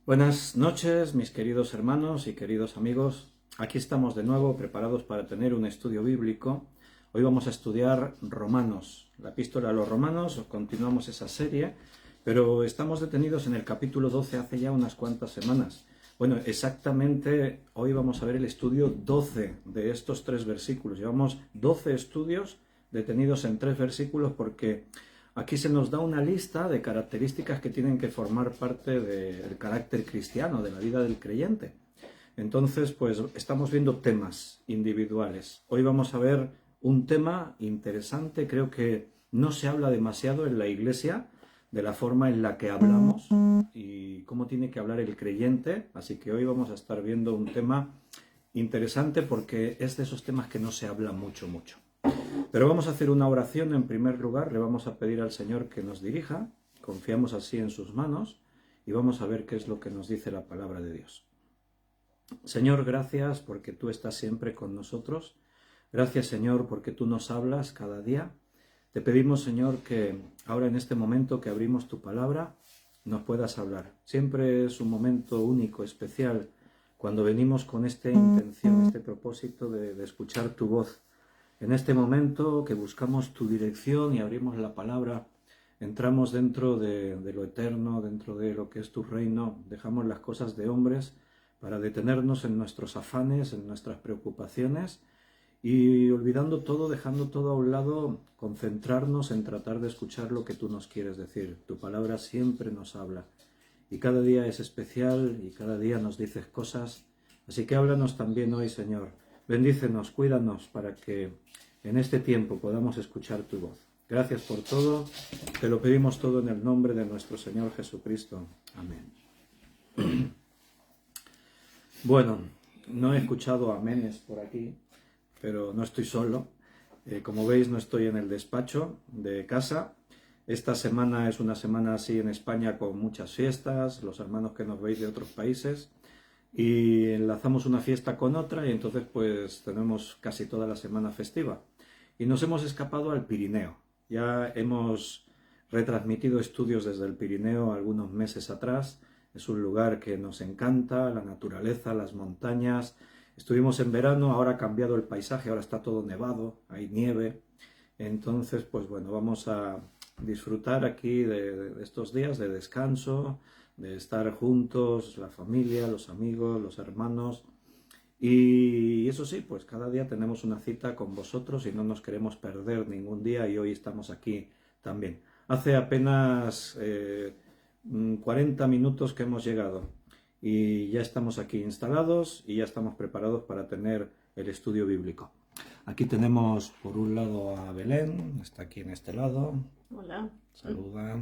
Buenas noches, mis queridos hermanos y queridos amigos. Aquí estamos de nuevo preparados para tener un estudio bíblico. Hoy vamos a estudiar Romanos, la epístola a los Romanos. Continuamos esa serie, pero estamos detenidos en el capítulo 12 hace ya unas cuantas semanas. Bueno, exactamente hoy vamos a ver el estudio 12 de estos 3 versículos. Llevamos 12 estudios detenidos en 3 versículos porque aquí se nos da una lista de características que tienen que formar parte del carácter cristiano, de la vida del creyente. Entonces, pues estamos viendo temas individuales. Hoy vamos a ver un tema interesante, creo que no se habla demasiado en la iglesia de la forma en la que hablamos y cómo tiene que hablar el creyente, así que hoy vamos a estar viendo un tema interesante porque es de esos temas que no se habla mucho. Pero vamos a hacer una oración en primer lugar, le vamos a pedir al Señor que nos dirija, confiamos así en sus manos y vamos a ver qué es lo que nos dice la palabra de Dios. Señor, gracias porque tú estás siempre con nosotros. Gracias, Señor, porque tú nos hablas cada día. Te pedimos, Señor, que ahora en este momento que abrimos tu palabra, nos puedas hablar. Siempre es un momento único, especial, cuando venimos con esta intención, este propósito de escuchar tu voz. En este momento que buscamos tu dirección y abrimos la palabra, entramos dentro de lo eterno, dentro de lo que es tu reino, dejamos las cosas de hombres para detenernos en nuestros afanes, en nuestras preocupaciones y olvidando todo, dejando todo a un lado, concentrarnos en tratar de escuchar lo que tú nos quieres decir. Tu palabra siempre nos habla y cada día es especial y cada día nos dices cosas, así que háblanos también hoy, Señor. Bendícenos, cuídanos para que en este tiempo podamos escuchar tu voz. Gracias por todo, te lo pedimos todo en el nombre de nuestro Señor Jesucristo. Amén. Bueno, no he escuchado amenes por aquí, pero no estoy solo. Como veis, no estoy en el despacho de casa. Esta semana es una semana así en España con muchas fiestas, los hermanos que nos veis de otros países, y enlazamos una fiesta con otra y entonces pues tenemos casi toda la semana festiva. Y nos hemos escapado al Pirineo. Ya hemos retransmitido estudios desde el Pirineo algunos meses atrás. Es un lugar que nos encanta, la naturaleza, las montañas. Estuvimos en verano, ahora ha cambiado el paisaje, ahora está todo nevado, hay nieve. Entonces, pues bueno, vamos a disfrutar aquí de estos días de descanso, de estar juntos, la familia, los amigos, los hermanos. Y eso sí, pues cada día tenemos una cita con vosotros y no nos queremos perder ningún día y hoy estamos aquí también. Hace apenas 40 minutos que hemos llegado y ya estamos aquí instalados y ya estamos preparados para tener el estudio bíblico. Aquí tenemos por un lado a Belén, está aquí en este lado. Hola. Saluda.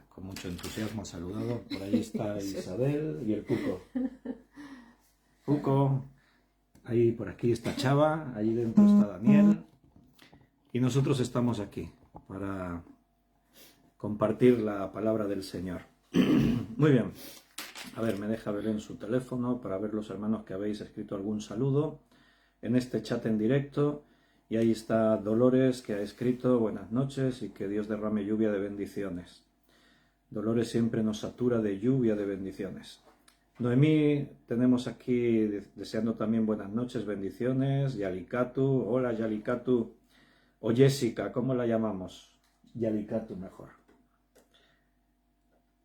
Con mucho entusiasmo ha saludado. Por ahí está Isabel y el Cuco. Cuco. Ahí por aquí está Chava. Allí dentro está Daniel. Y nosotros estamos aquí para compartir la palabra del Señor. Muy bien. A ver, me deja Belén su teléfono para ver los hermanos que habéis escrito algún saludo en este chat en directo. Y ahí está Dolores, que ha escrito buenas noches y que Dios derrame lluvia de bendiciones. Dolores siempre nos satura de lluvia de bendiciones. Noemí, tenemos aquí deseando también buenas noches, bendiciones. Yalikatu, hola Yalikatu. O Jessica, ¿cómo la llamamos? Yalikatu mejor.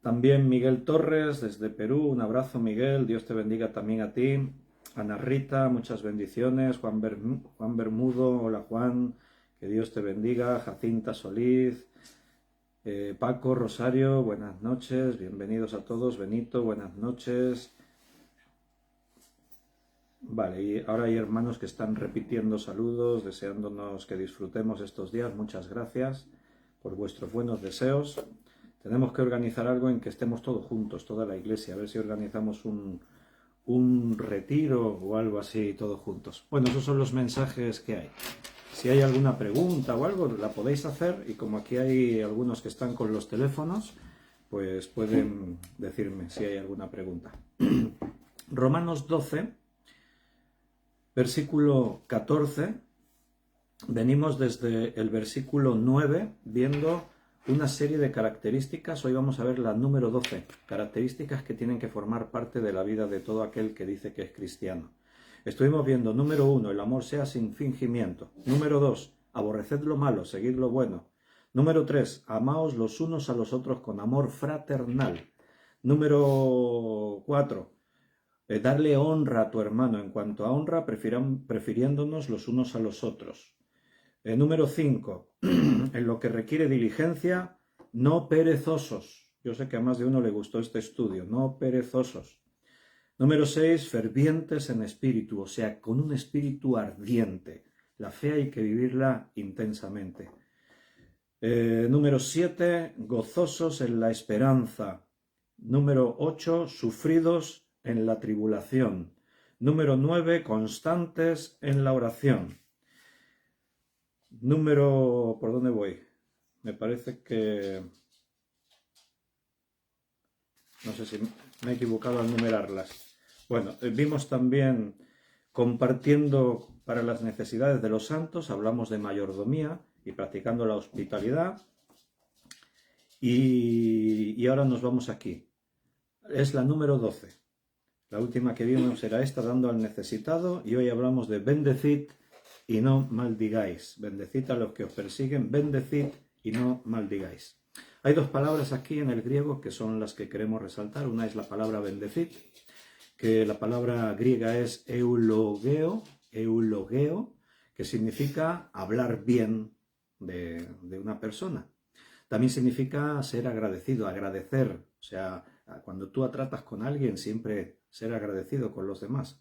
También Miguel Torres desde Perú, un abrazo Miguel, Dios te bendiga también a ti. Ana Rita, muchas bendiciones. Juan Bermudo, hola Juan, que Dios te bendiga. Jacinta Solís. Paco, Rosario, buenas noches, bienvenidos a todos. Benito, buenas noches. Vale, y ahora hay hermanos que están repitiendo saludos, deseándonos que disfrutemos estos días. Muchas gracias por vuestros buenos deseos. Tenemos que organizar algo en que estemos todos juntos, toda la iglesia, a ver si organizamos un retiro o algo así, todos juntos. Bueno, esos son los mensajes que hay. Si hay alguna pregunta o algo, la podéis hacer y como aquí hay algunos que están con los teléfonos, pues pueden decirme si hay alguna pregunta. Romanos 12, versículo 14, venimos desde el versículo 9 viendo una serie de características. Hoy vamos a ver la número 12, características que tienen que formar parte de la vida de todo aquel que dice que es cristiano. Estuvimos viendo, número 1, el amor sea sin fingimiento. Número 2, aborreced lo malo, seguid lo bueno. Número 3, amaos los unos a los otros con amor fraternal. Número 4, darle honra a tu hermano. En cuanto a honra, prefiriéndonos los unos a los otros. Número 5, en lo que requiere diligencia, no perezosos. Yo sé que a más de uno le gustó este estudio, no perezosos. Número 6, fervientes en espíritu, o sea, con un espíritu ardiente. La fe hay que vivirla intensamente. Número 7, gozosos en la esperanza. Número 8, sufridos en la tribulación. Número 9, constantes en la oración. ¿Por dónde voy? Me parece que... no sé si me he equivocado al numerarlas. Bueno, vimos también compartiendo para las necesidades de los santos, hablamos de mayordomía y practicando la hospitalidad. Y ahora nos vamos aquí. Es la número 12. La última que vimos era esta, dando al necesitado, y hoy hablamos de bendecid y no maldigáis. Bendecid a los que os persiguen, bendecid y no maldigáis. Hay dos palabras aquí en el griego que son las que queremos resaltar. Una es la palabra bendecid, que la palabra griega es eulogeo, que significa hablar bien de una persona. También significa ser agradecido, agradecer. O sea, cuando tú tratas con alguien, siempre ser agradecido con los demás.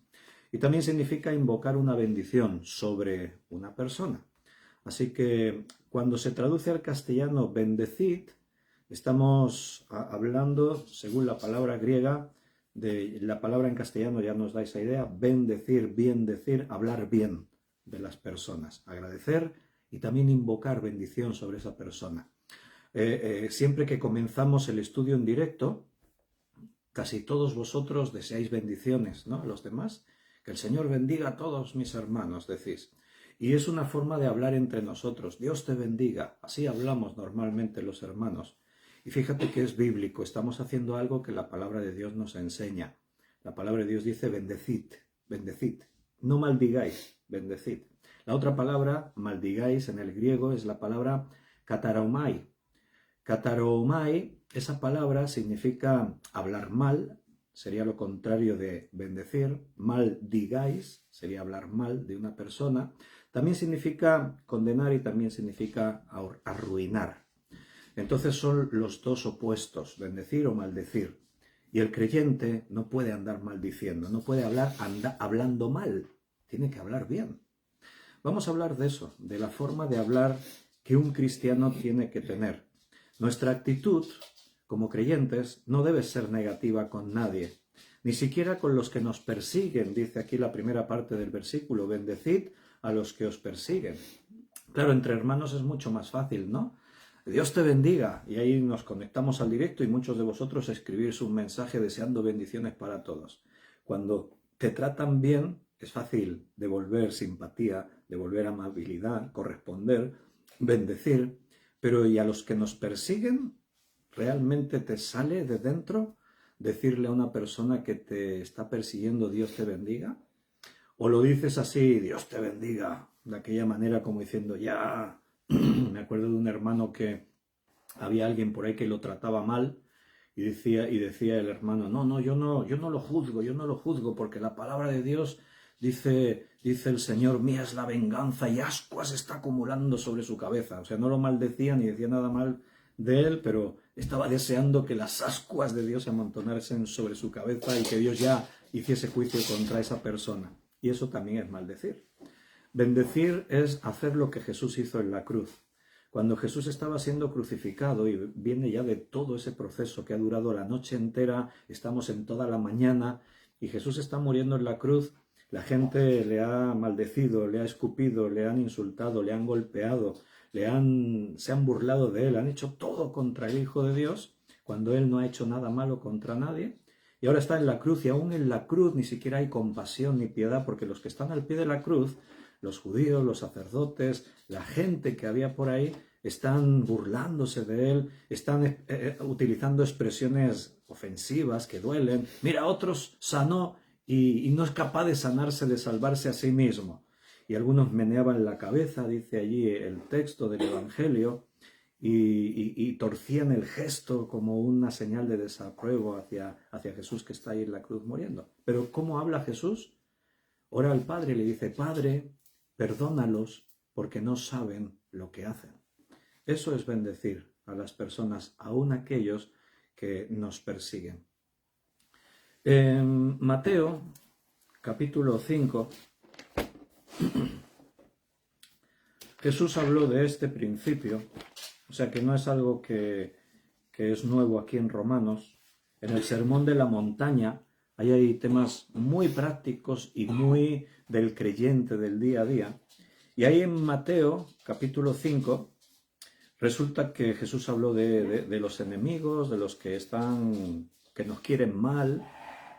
Y también significa invocar una bendición sobre una persona. Así que cuando se traduce al castellano bendecid, estamos hablando, según la palabra griega, de la palabra en castellano ya nos da esa idea, bendecir, bien decir, hablar bien de las personas, agradecer y también invocar bendición sobre esa persona. Siempre que comenzamos el estudio en directo, casi todos vosotros deseáis bendiciones, ¿no?, a los demás. Que el Señor bendiga a todos mis hermanos, decís. Y es una forma de hablar entre nosotros. Dios te bendiga. Así hablamos normalmente los hermanos. Y fíjate que es bíblico. Estamos haciendo algo que la palabra de Dios nos enseña. La palabra de Dios dice bendecid, bendecid. No maldigáis, bendecid. La otra palabra, maldigáis, en el griego es la palabra kataromai. Kataromai, esa palabra significa hablar mal, sería lo contrario de bendecir. Maldigáis sería hablar mal de una persona. También significa condenar y también significa arruinar. Entonces son los dos opuestos, bendecir o maldecir. Y el creyente no puede andar maldiciendo, no puede hablar hablando mal, tiene que hablar bien. Vamos a hablar de eso, de la forma de hablar que un cristiano tiene que tener. Nuestra actitud como creyentes no debe ser negativa con nadie, ni siquiera con los que nos persiguen. Dice aquí la primera parte del versículo, bendecid a los que os persiguen. Claro, entre hermanos es mucho más fácil, ¿no? Dios te bendiga, y ahí nos conectamos al directo y muchos de vosotros escribís un mensaje deseando bendiciones para todos. Cuando te tratan bien, es fácil devolver simpatía, devolver amabilidad, corresponder, bendecir, pero ¿y a los que nos persiguen? ¿Realmente te sale de dentro decirle a una persona que te está persiguiendo Dios te bendiga? ¿O lo dices así, Dios te bendiga, de aquella manera como diciendo ya? Me acuerdo de un hermano que había alguien por ahí que lo trataba mal y decía el hermano, no, yo no lo juzgo, porque la palabra de Dios dice el Señor, mía es la venganza y ascuas está acumulando sobre su cabeza. O sea, no lo maldecía ni decía nada mal de él, pero estaba deseando que las ascuas de Dios se amontonasen sobre su cabeza y que Dios ya hiciese juicio contra esa persona. Y eso también es maldecir. Bendecir es hacer lo que Jesús hizo en la cruz. Cuando Jesús estaba siendo crucificado, y viene ya de todo ese proceso que ha durado la noche entera, estamos en toda la mañana, y Jesús está muriendo en la cruz, la gente le ha maldecido, le ha escupido, le han insultado, le han golpeado, se han burlado de él, han hecho todo contra el Hijo de Dios, cuando él no ha hecho nada malo contra nadie. Y ahora está en la cruz, y aún en la cruz ni siquiera hay compasión ni piedad, porque los que están al pie de la cruz, los judíos, los sacerdotes, la gente que había por ahí, están burlándose de él, están utilizando expresiones ofensivas que duelen. Mira, otros sanó y no es capaz de sanarse, de salvarse a sí mismo. Y algunos meneaban la cabeza, dice allí el texto del Evangelio, y torcían el gesto como una señal de desapruebo hacia Jesús que está ahí en la cruz muriendo. Pero ¿cómo habla Jesús? Ora al Padre y le dice: Padre, perdónalos porque no saben lo que hacen. Eso es bendecir a las personas, aun aquellos que nos persiguen. En Mateo, capítulo 5, Jesús habló de este principio, o sea que no es algo que es nuevo aquí en Romanos. En el Sermón de la Montaña, ahí hay temas muy prácticos y muy del creyente del día a día. Y ahí en Mateo, capítulo 5, resulta que Jesús habló de los enemigos, de los que nos quieren mal,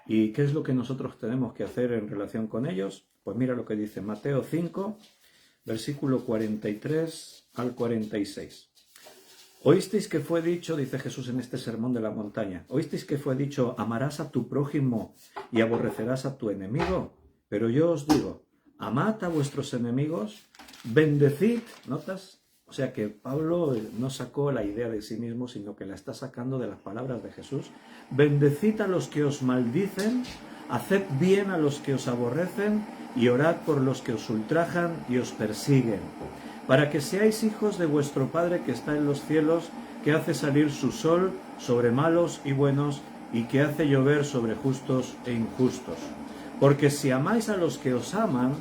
y qué es lo que nosotros tenemos que hacer en relación con ellos. Pues mira lo que dice Mateo 5, versículo 43 al 46. Oísteis que fue dicho, dice Jesús en este sermón de la montaña, oísteis que fue dicho: amarás a tu prójimo y aborrecerás a tu enemigo. Pero yo os digo, amad a vuestros enemigos, bendecid, ¿notas? O sea que Pablo no sacó la idea de sí mismo, sino que la está sacando de las palabras de Jesús. Bendecid a los que os maldicen, haced bien a los que os aborrecen y orad por los que os ultrajan y os persiguen, para que seáis hijos de vuestro Padre que está en los cielos, que hace salir su sol sobre malos y buenos y que hace llover sobre justos e injustos. Porque si amáis a los que os aman,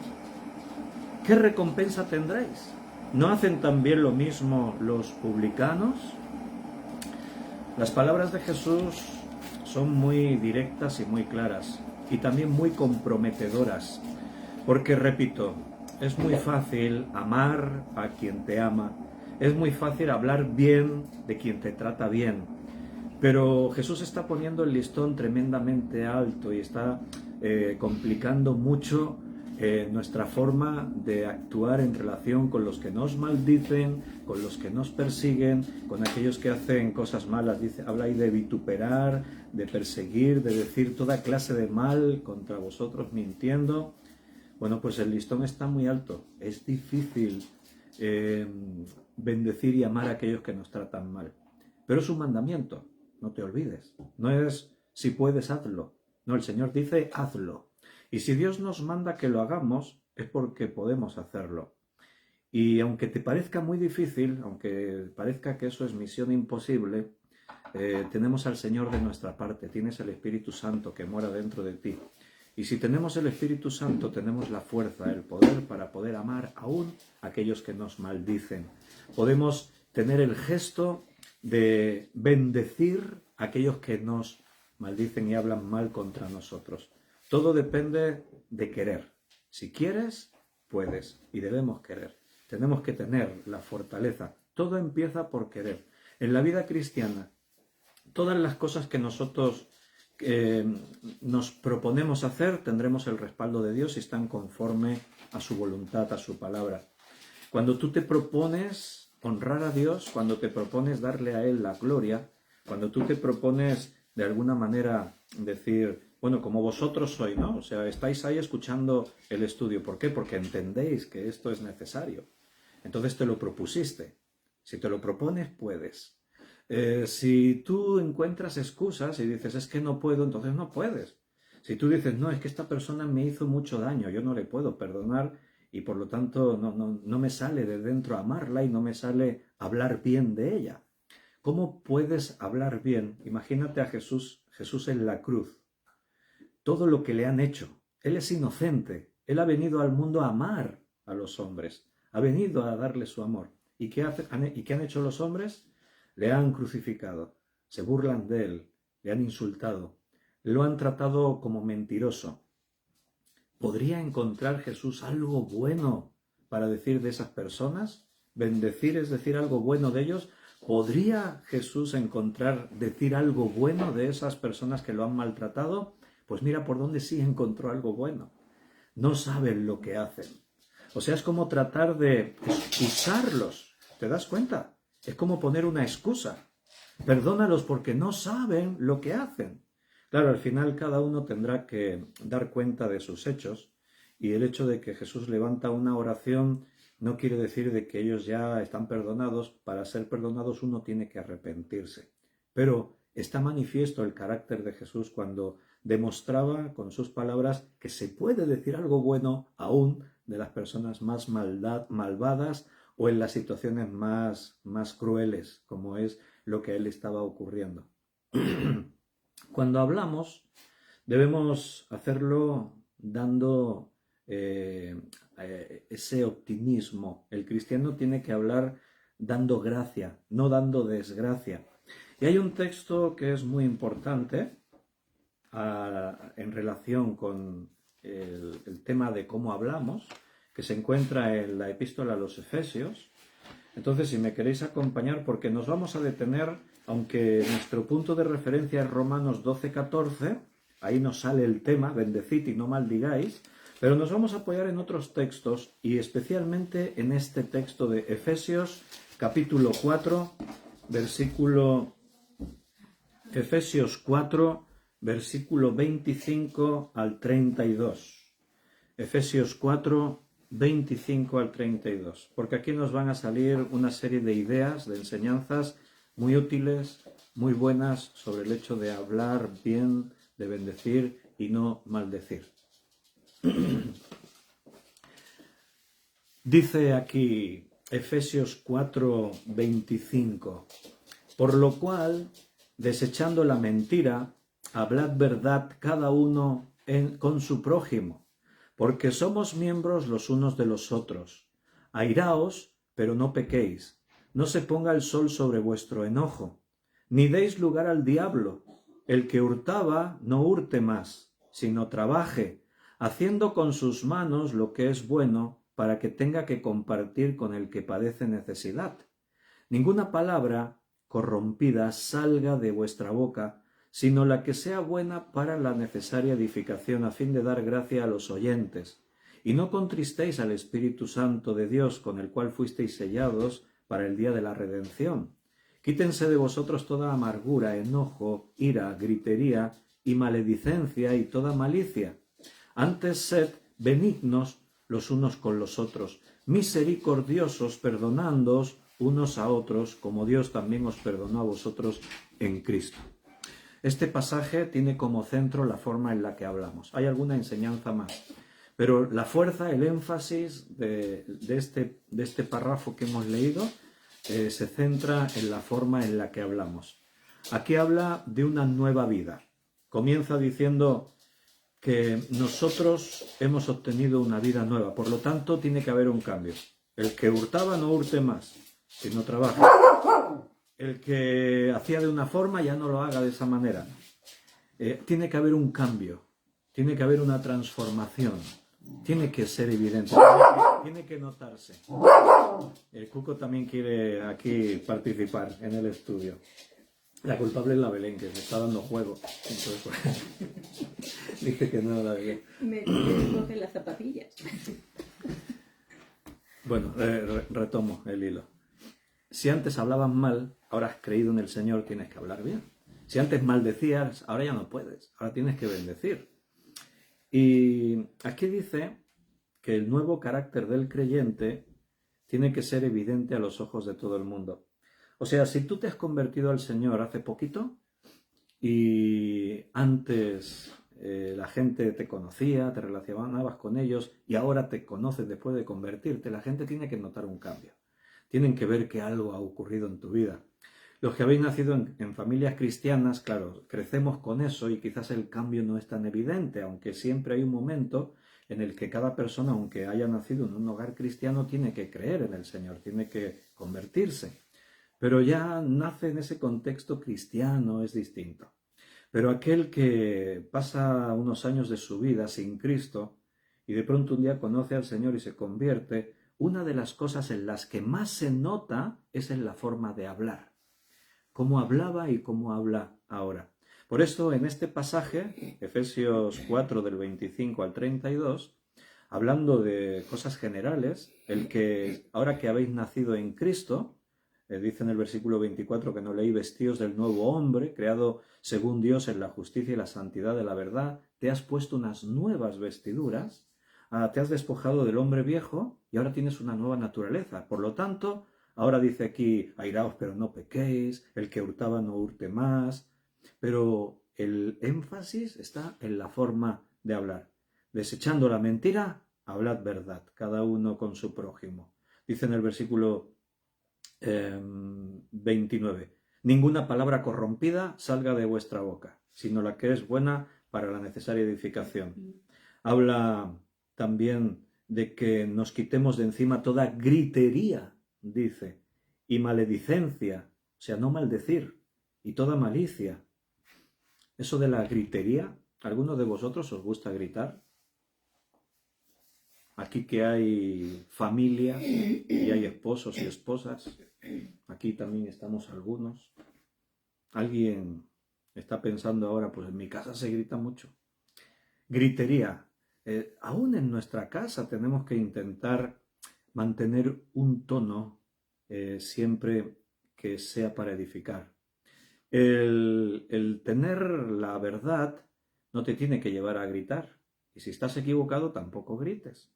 ¿qué recompensa tendréis? ¿No hacen también lo mismo los publicanos? Las palabras de Jesús son muy directas y muy claras, y también muy comprometedoras, porque, repito, es muy fácil amar a quien te ama, es muy fácil hablar bien de quien te trata bien, pero Jesús está poniendo el listón tremendamente alto y está complicando mucho nuestra forma de actuar en relación con los que nos maldicen, con los que nos persiguen, con aquellos que hacen cosas malas. Habla ahí de vituperar, de perseguir, de decir toda clase de mal contra vosotros mintiendo. Bueno, pues el listón está muy alto. Es difícil bendecir y amar a aquellos que nos tratan mal. Pero es un mandamiento, no te olvides. No es si puedes, hazlo. No, el Señor dice hazlo. Y si Dios nos manda que lo hagamos, es porque podemos hacerlo. Y aunque te parezca muy difícil, aunque parezca que eso es misión imposible, tenemos al Señor de nuestra parte. Tienes el Espíritu Santo que mora dentro de ti. Y si tenemos el Espíritu Santo, tenemos la fuerza, el poder para poder amar aún a aquellos que nos maldicen. Podemos tener el gesto de bendecir a aquellos que nos maldicen y hablan mal contra nosotros. Todo depende de querer. Si quieres, puedes, y debemos querer. Tenemos que tener la fortaleza. Todo empieza por querer. En la vida cristiana, todas las cosas que nosotros nos proponemos hacer, tendremos el respaldo de Dios y están conforme a su voluntad, a su palabra. Cuando tú te propones honrar a Dios, cuando te propones darle a Él la gloria, cuando tú te propones de alguna manera decir, bueno, como vosotros sois, ¿no? O sea, estáis ahí escuchando el estudio. ¿Por qué? Porque entendéis que esto es necesario. Entonces te lo propusiste. Si te lo propones, puedes. Si tú encuentras excusas y dices, es que no puedo, entonces no puedes. Si tú dices, no, es que esta persona me hizo mucho daño, yo no le puedo perdonar y por lo tanto no me sale de dentro amarla y no me sale hablar bien de ella. ¿Cómo puedes hablar bien? Imagínate a Jesús en la cruz. Todo lo que le han hecho. Él es inocente. Él ha venido al mundo a amar a los hombres. Ha venido a darle su amor. ¿Y qué han hecho los hombres? Le han crucificado. Se burlan de él. Le han insultado. Lo han tratado como mentiroso. ¿Podría encontrar Jesús algo bueno para decir de esas personas? ¿Bendecir es decir algo bueno de ellos? ¿Podría Jesús decir algo bueno de esas personas que lo han maltratado? Pues mira por dónde sí encontró algo bueno. No saben lo que hacen. O sea, es como tratar de excusarlos ¿Te das cuenta? Es como poner una excusa. Perdónalos porque no saben lo que hacen. Claro, al final cada uno tendrá que dar cuenta de sus hechos, y el hecho de que Jesús levanta una oración no quiere decir de que ellos ya están perdonados. Para ser perdonados uno tiene que arrepentirse. Pero está manifiesto el carácter de Jesús cuando demostraba con sus palabras que se puede decir algo bueno aún de las personas más malvadas o en las situaciones más crueles, como es lo que a él estaba ocurriendo. Cuando hablamos, debemos hacerlo dando ese optimismo. El cristiano tiene que hablar dando gracia, no dando desgracia. Y hay un texto que es muy importante en relación con el tema de cómo hablamos, que se encuentra en la epístola a los Efesios. Entonces, si me queréis acompañar, porque nos vamos a detener, aunque nuestro punto de referencia es Romanos 12:14, ahí nos sale el tema, bendecid y no maldigáis, pero nos vamos a apoyar en otros textos, y especialmente en este texto de Efesios, capítulo 4, Efesios 4, versículo 25 al 32. Efesios 4, 25 al 32, porque aquí nos van a salir una serie de ideas, de enseñanzas muy útiles, muy buenas sobre el hecho de hablar bien, de bendecir y no maldecir. Dice aquí Efesios 4, 25, por lo cual, desechando la mentira, hablad verdad cada uno con su prójimo, porque somos miembros los unos de los otros. Airaos, pero no pequéis. No se ponga el sol sobre vuestro enojo, ni deis lugar al diablo. El que hurtaba, no hurte más, sino trabaje, haciendo con sus manos lo que es bueno, para que tenga que compartir con el que padece necesidad. Ninguna palabra corrompida salga de vuestra boca, sino la que sea buena para la necesaria edificación, a fin de dar gracia a los oyentes. Y no contristéis al Espíritu Santo de Dios, con el cual fuisteis sellados para el día de la redención. Quítense de vosotros toda amargura, enojo, ira, gritería y maledicencia y toda malicia. Antes sed benignos los unos con los otros, misericordiosos, perdonándoos unos a otros, como Dios también os perdonó a vosotros en Cristo. Este pasaje tiene como centro la forma en la que hablamos. Hay alguna enseñanza más, pero la fuerza, el énfasis de este párrafo que hemos leído se centra en la forma en la que hablamos. Aquí habla de una nueva vida. Comienza diciendo que nosotros hemos obtenido una vida nueva, por lo tanto tiene que haber un cambio. El que hurtaba no hurte más, sino trabaja. El que hacía de una forma ya no lo haga de esa manera. Tiene que haber un cambio, tiene que haber una transformación, tiene que ser evidente, tiene que notarse. El Cuco también quiere aquí participar en el estudio. La culpable es la Belén, que se está dando juego. Entonces, pues, dice que no la Belén. Me coge las zapatillas. Bueno, retomo el hilo. Si antes hablabas mal, ahora has creído en el Señor, tienes que hablar bien. Si antes maldecías, ahora ya no puedes, ahora tienes que bendecir. Y aquí dice que el nuevo carácter del creyente tiene que ser evidente a los ojos de todo el mundo. O sea, si tú te has convertido al Señor hace poquito y antes la gente te conocía, te relacionabas con ellos y ahora te conoces después de convertirte, la gente tiene que notar un cambio. Tienen que ver que algo ha ocurrido en tu vida. Los que habéis nacido en familias cristianas, claro, crecemos con eso y quizás el cambio no es tan evidente, aunque siempre hay un momento en el que cada persona, aunque haya nacido en un hogar cristiano, tiene que creer en el Señor, tiene que convertirse. Pero ya nace en ese contexto cristiano, es distinto. Pero aquel que pasa unos años de su vida sin Cristo y de pronto un día conoce al Señor y se convierte, una de las cosas en las que más se nota es en la forma de hablar. Cómo hablaba y cómo habla ahora. Por eso en este pasaje, Efesios 4 del 25 al 32, hablando de cosas generales, el que ahora que habéis nacido en Cristo, Dice en el versículo 24 que no leí: vestíos del nuevo hombre, creado según Dios en la justicia y la santidad de la verdad. Te has puesto unas nuevas vestiduras, te has despojado del hombre viejo y ahora tienes una nueva naturaleza. Por lo tanto, ahora dice aquí: airaos pero no pequéis, el que hurtaba no hurte más. Pero el énfasis está en la forma de hablar. Desechando la mentira, hablad verdad, cada uno con su prójimo. Dice en el versículo 29: ninguna palabra corrompida salga de vuestra boca, sino la que es buena para la necesaria edificación. Habla también de que nos quitemos de encima toda gritería, dice, y maledicencia, o sea, no maldecir, y toda malicia. Eso de la gritería, ¿alguno de vosotros os gusta gritar? Aquí que hay familia y hay esposos y esposas, aquí también estamos algunos. Alguien está pensando ahora: pues en mi casa se grita mucho. Gritería. Aún en nuestra casa tenemos que intentar mantener un tono siempre que sea para edificar. El tener la verdad no te tiene que llevar a gritar. Y si estás equivocado, tampoco grites.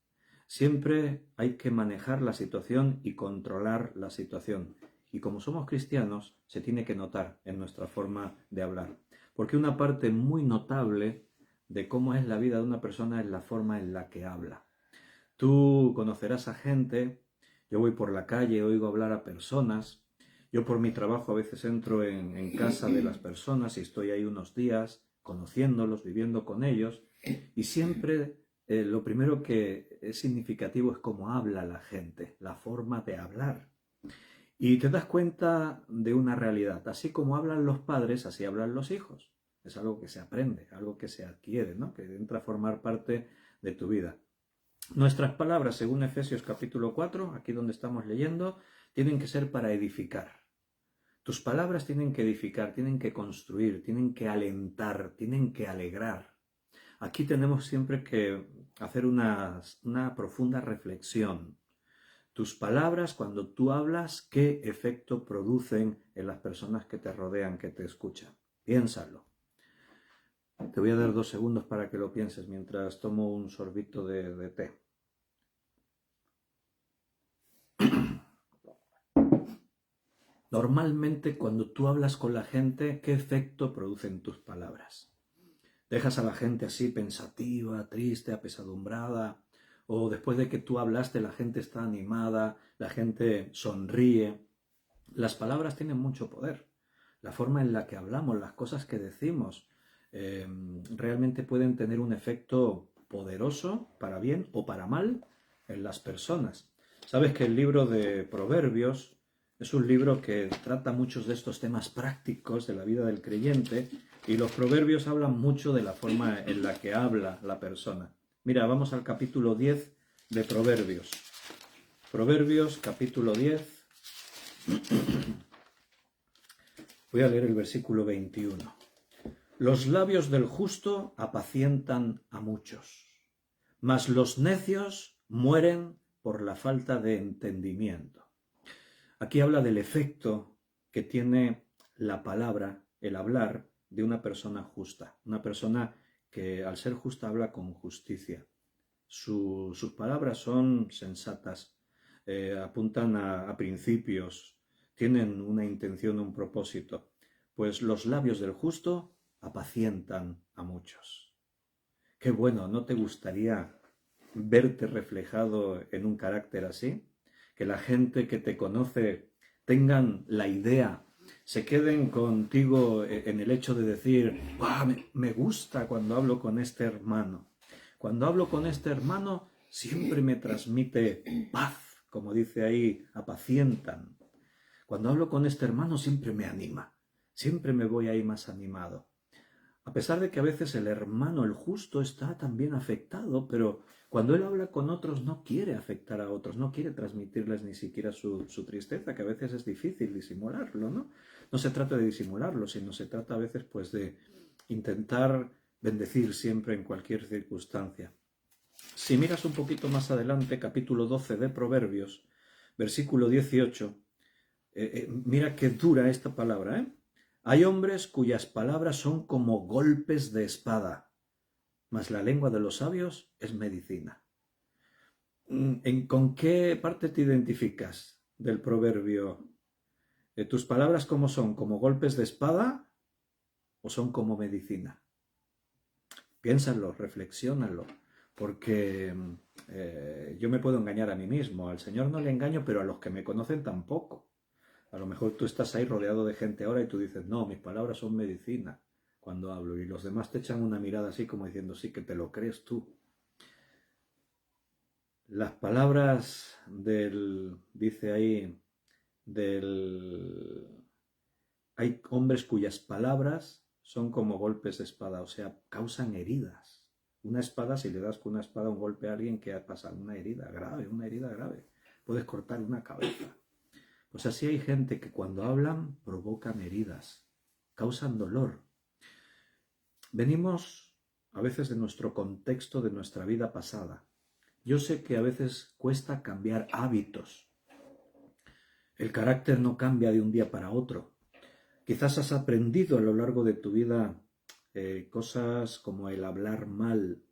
Siempre hay que manejar la situación y controlar la situación. Y como somos cristianos, se tiene que notar en nuestra forma de hablar. Porque una parte muy notable de cómo es la vida de una persona es la forma en la que habla. Tú conocerás a gente, yo voy por la calle, oigo hablar a personas, yo por mi trabajo a veces entro en casa de las personas y estoy ahí unos días conociéndolos, viviendo con ellos, y siempre lo primero que es significativo es cómo habla la gente, la forma de hablar. Y te das cuenta de una realidad: así como hablan los padres, así hablan los hijos. Es algo que se aprende, algo que se adquiere, ¿no? Que entra a formar parte de tu vida. Nuestras palabras, según Efesios capítulo 4, aquí donde estamos leyendo, tienen que ser para edificar. Tus palabras tienen que edificar, tienen que construir, tienen que alentar, tienen que alegrar. Aquí tenemos siempre que hacer una profunda reflexión. Tus palabras, cuando tú hablas, ¿qué efecto producen en las personas que te rodean, que te escuchan? Piénsalo. Te voy a dar 2 segundos para que lo pienses mientras tomo un sorbito de té. Normalmente, cuando tú hablas con la gente, ¿qué efecto producen tus palabras? ¿Dejas a la gente así pensativa, triste, apesadumbrada? ¿O después de que tú hablaste la gente está animada, la gente sonríe? Las palabras tienen mucho poder. La forma en la que hablamos, las cosas que decimos, realmente pueden tener un efecto poderoso, para bien o para mal, en las personas. Sabes que el libro de Proverbios es un libro que trata muchos de estos temas prácticos de la vida del creyente, y los proverbios hablan mucho de la forma en la que habla la persona. Mira, vamos al capítulo 10 de Proverbios. Proverbios, capítulo 10. Voy a leer el versículo 21. Los labios del justo apacientan a muchos, mas los necios mueren por la falta de entendimiento. Aquí habla del efecto que tiene la palabra, el hablar de una persona justa, una persona que al ser justa habla con justicia. Sus palabras son sensatas, apuntan a principios, tienen una intención, un propósito. Pues los labios del justo apacientan a muchos. Qué bueno, ¿no te gustaría verte reflejado en un carácter así? Que la gente que te conoce tengan la idea, se queden contigo en el hecho de decir: ¡wow! Me gusta cuando hablo con este hermano. Cuando hablo con este hermano siempre me transmite paz, como dice ahí, apacientan. Cuando hablo con este hermano siempre me anima, siempre me voy ahí más animado. A pesar de que a veces el hermano, el justo, está también afectado, pero cuando él habla con otros no quiere afectar a otros, no quiere transmitirles ni siquiera su tristeza, que a veces es difícil disimularlo, ¿no? No se trata de disimularlo, sino se trata a veces pues de intentar bendecir siempre en cualquier circunstancia. Si miras un poquito más adelante, capítulo 12 de Proverbios, versículo 18, Mira qué dura esta palabra, ¿eh? Hay hombres cuyas palabras son como golpes de espada, mas la lengua de los sabios es medicina. ¿Con qué parte te identificas del proverbio? ¿Tus palabras cómo son? ¿Como golpes de espada o son como medicina? Piénsalo, reflexiónalo, porque yo me puedo engañar a mí mismo. Al Señor no le engaño, pero a los que me conocen tampoco. A lo mejor tú estás ahí rodeado de gente ahora y tú dices, no, mis palabras son medicina cuando hablo. Y los demás te echan una mirada así como diciendo, sí, que te lo crees tú. Las palabras dice ahí, hay hombres cuyas palabras son como golpes de espada, o sea, causan heridas. Una espada, si le das con una espada un golpe a alguien, ¿qué pasa? Una herida grave. Puedes cortar una cabeza. Pues así hay gente que cuando hablan provocan heridas, causan dolor. Venimos a veces de nuestro contexto, de nuestra vida pasada. Yo sé que a veces cuesta cambiar hábitos. El carácter no cambia de un día para otro. Quizás has aprendido a lo largo de tu vida cosas como el hablar mal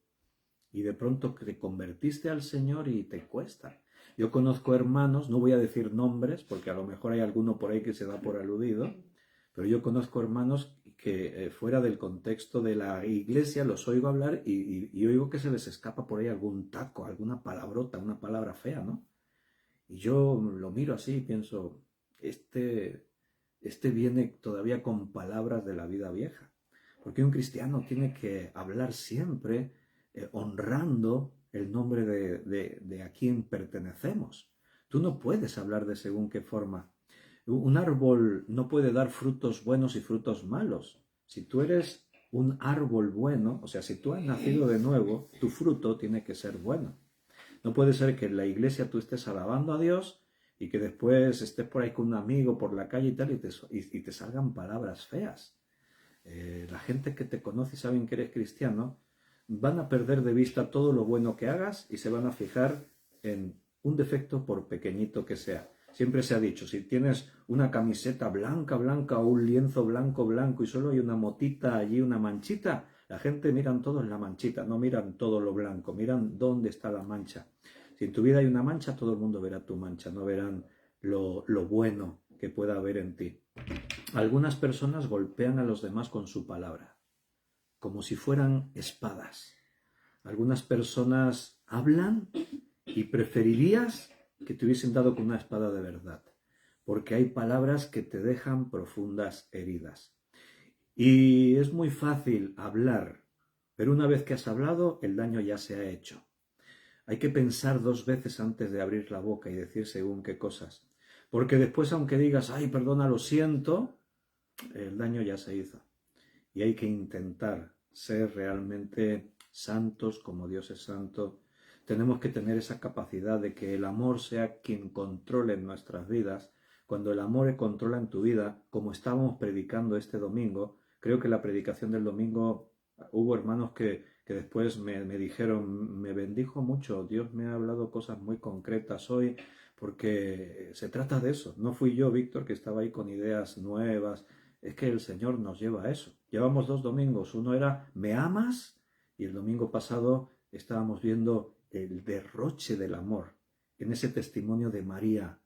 y de pronto te convertiste al Señor y te cuesta. Yo conozco hermanos, no voy a decir nombres porque a lo mejor hay alguno por ahí que se da por aludido, pero yo conozco hermanos que fuera del contexto de la iglesia los oigo hablar y oigo que se les escapa por ahí algún taco, alguna palabrota, una palabra fea, ¿no? Y yo lo miro así y pienso, este viene todavía con palabras de la vida vieja. Porque un cristiano tiene que hablar siempre honrando el nombre de a quien pertenecemos. Tú no puedes hablar de según qué forma. Un árbol no puede dar frutos buenos y frutos malos. Si tú eres un árbol bueno, o sea, si tú has nacido de nuevo, tu fruto tiene que ser bueno. No puede ser que en la iglesia tú estés alabando a Dios y que después estés por ahí con un amigo por la calle y tal y te salgan palabras feas. La gente que te conoce y saben que eres cristiano van a perder de vista todo lo bueno que hagas y se van a fijar en un defecto por pequeñito que sea. Siempre se ha dicho, si tienes una camiseta blanca o un lienzo blanco y solo hay una motita allí, una manchita, la gente miran todos la manchita, no miran todo lo blanco, miran dónde está la mancha. Si en tu vida hay una mancha, todo el mundo verá tu mancha, no verán lo bueno que pueda haber en ti. Algunas personas golpean a los demás con su palabra, como si fueran espadas. Algunas personas hablan y preferirías que te hubiesen dado con una espada de verdad, porque hay palabras que te dejan profundas heridas. Y es muy fácil hablar, pero una vez que has hablado, el daño ya se ha hecho. Hay que pensar 2 veces antes de abrir la boca y decir según qué cosas. Porque después, aunque digas, ay, perdona, lo siento, el daño ya se hizo. Y hay que intentar ser realmente santos como Dios es santo. Tenemos que tener esa capacidad de que el amor sea quien controle en nuestras vidas. Cuando el amor controla en tu vida, como estábamos predicando este domingo, creo que la predicación del domingo, hubo hermanos que después me dijeron, me bendijo mucho, Dios me ha hablado cosas muy concretas hoy, porque se trata de eso. No fui yo, Víctor, que estaba ahí con ideas nuevas. Es que el Señor nos lleva a eso. Llevamos 2 domingos. Uno era ¿me amas? Y el domingo pasado estábamos viendo el derroche del amor en ese testimonio de María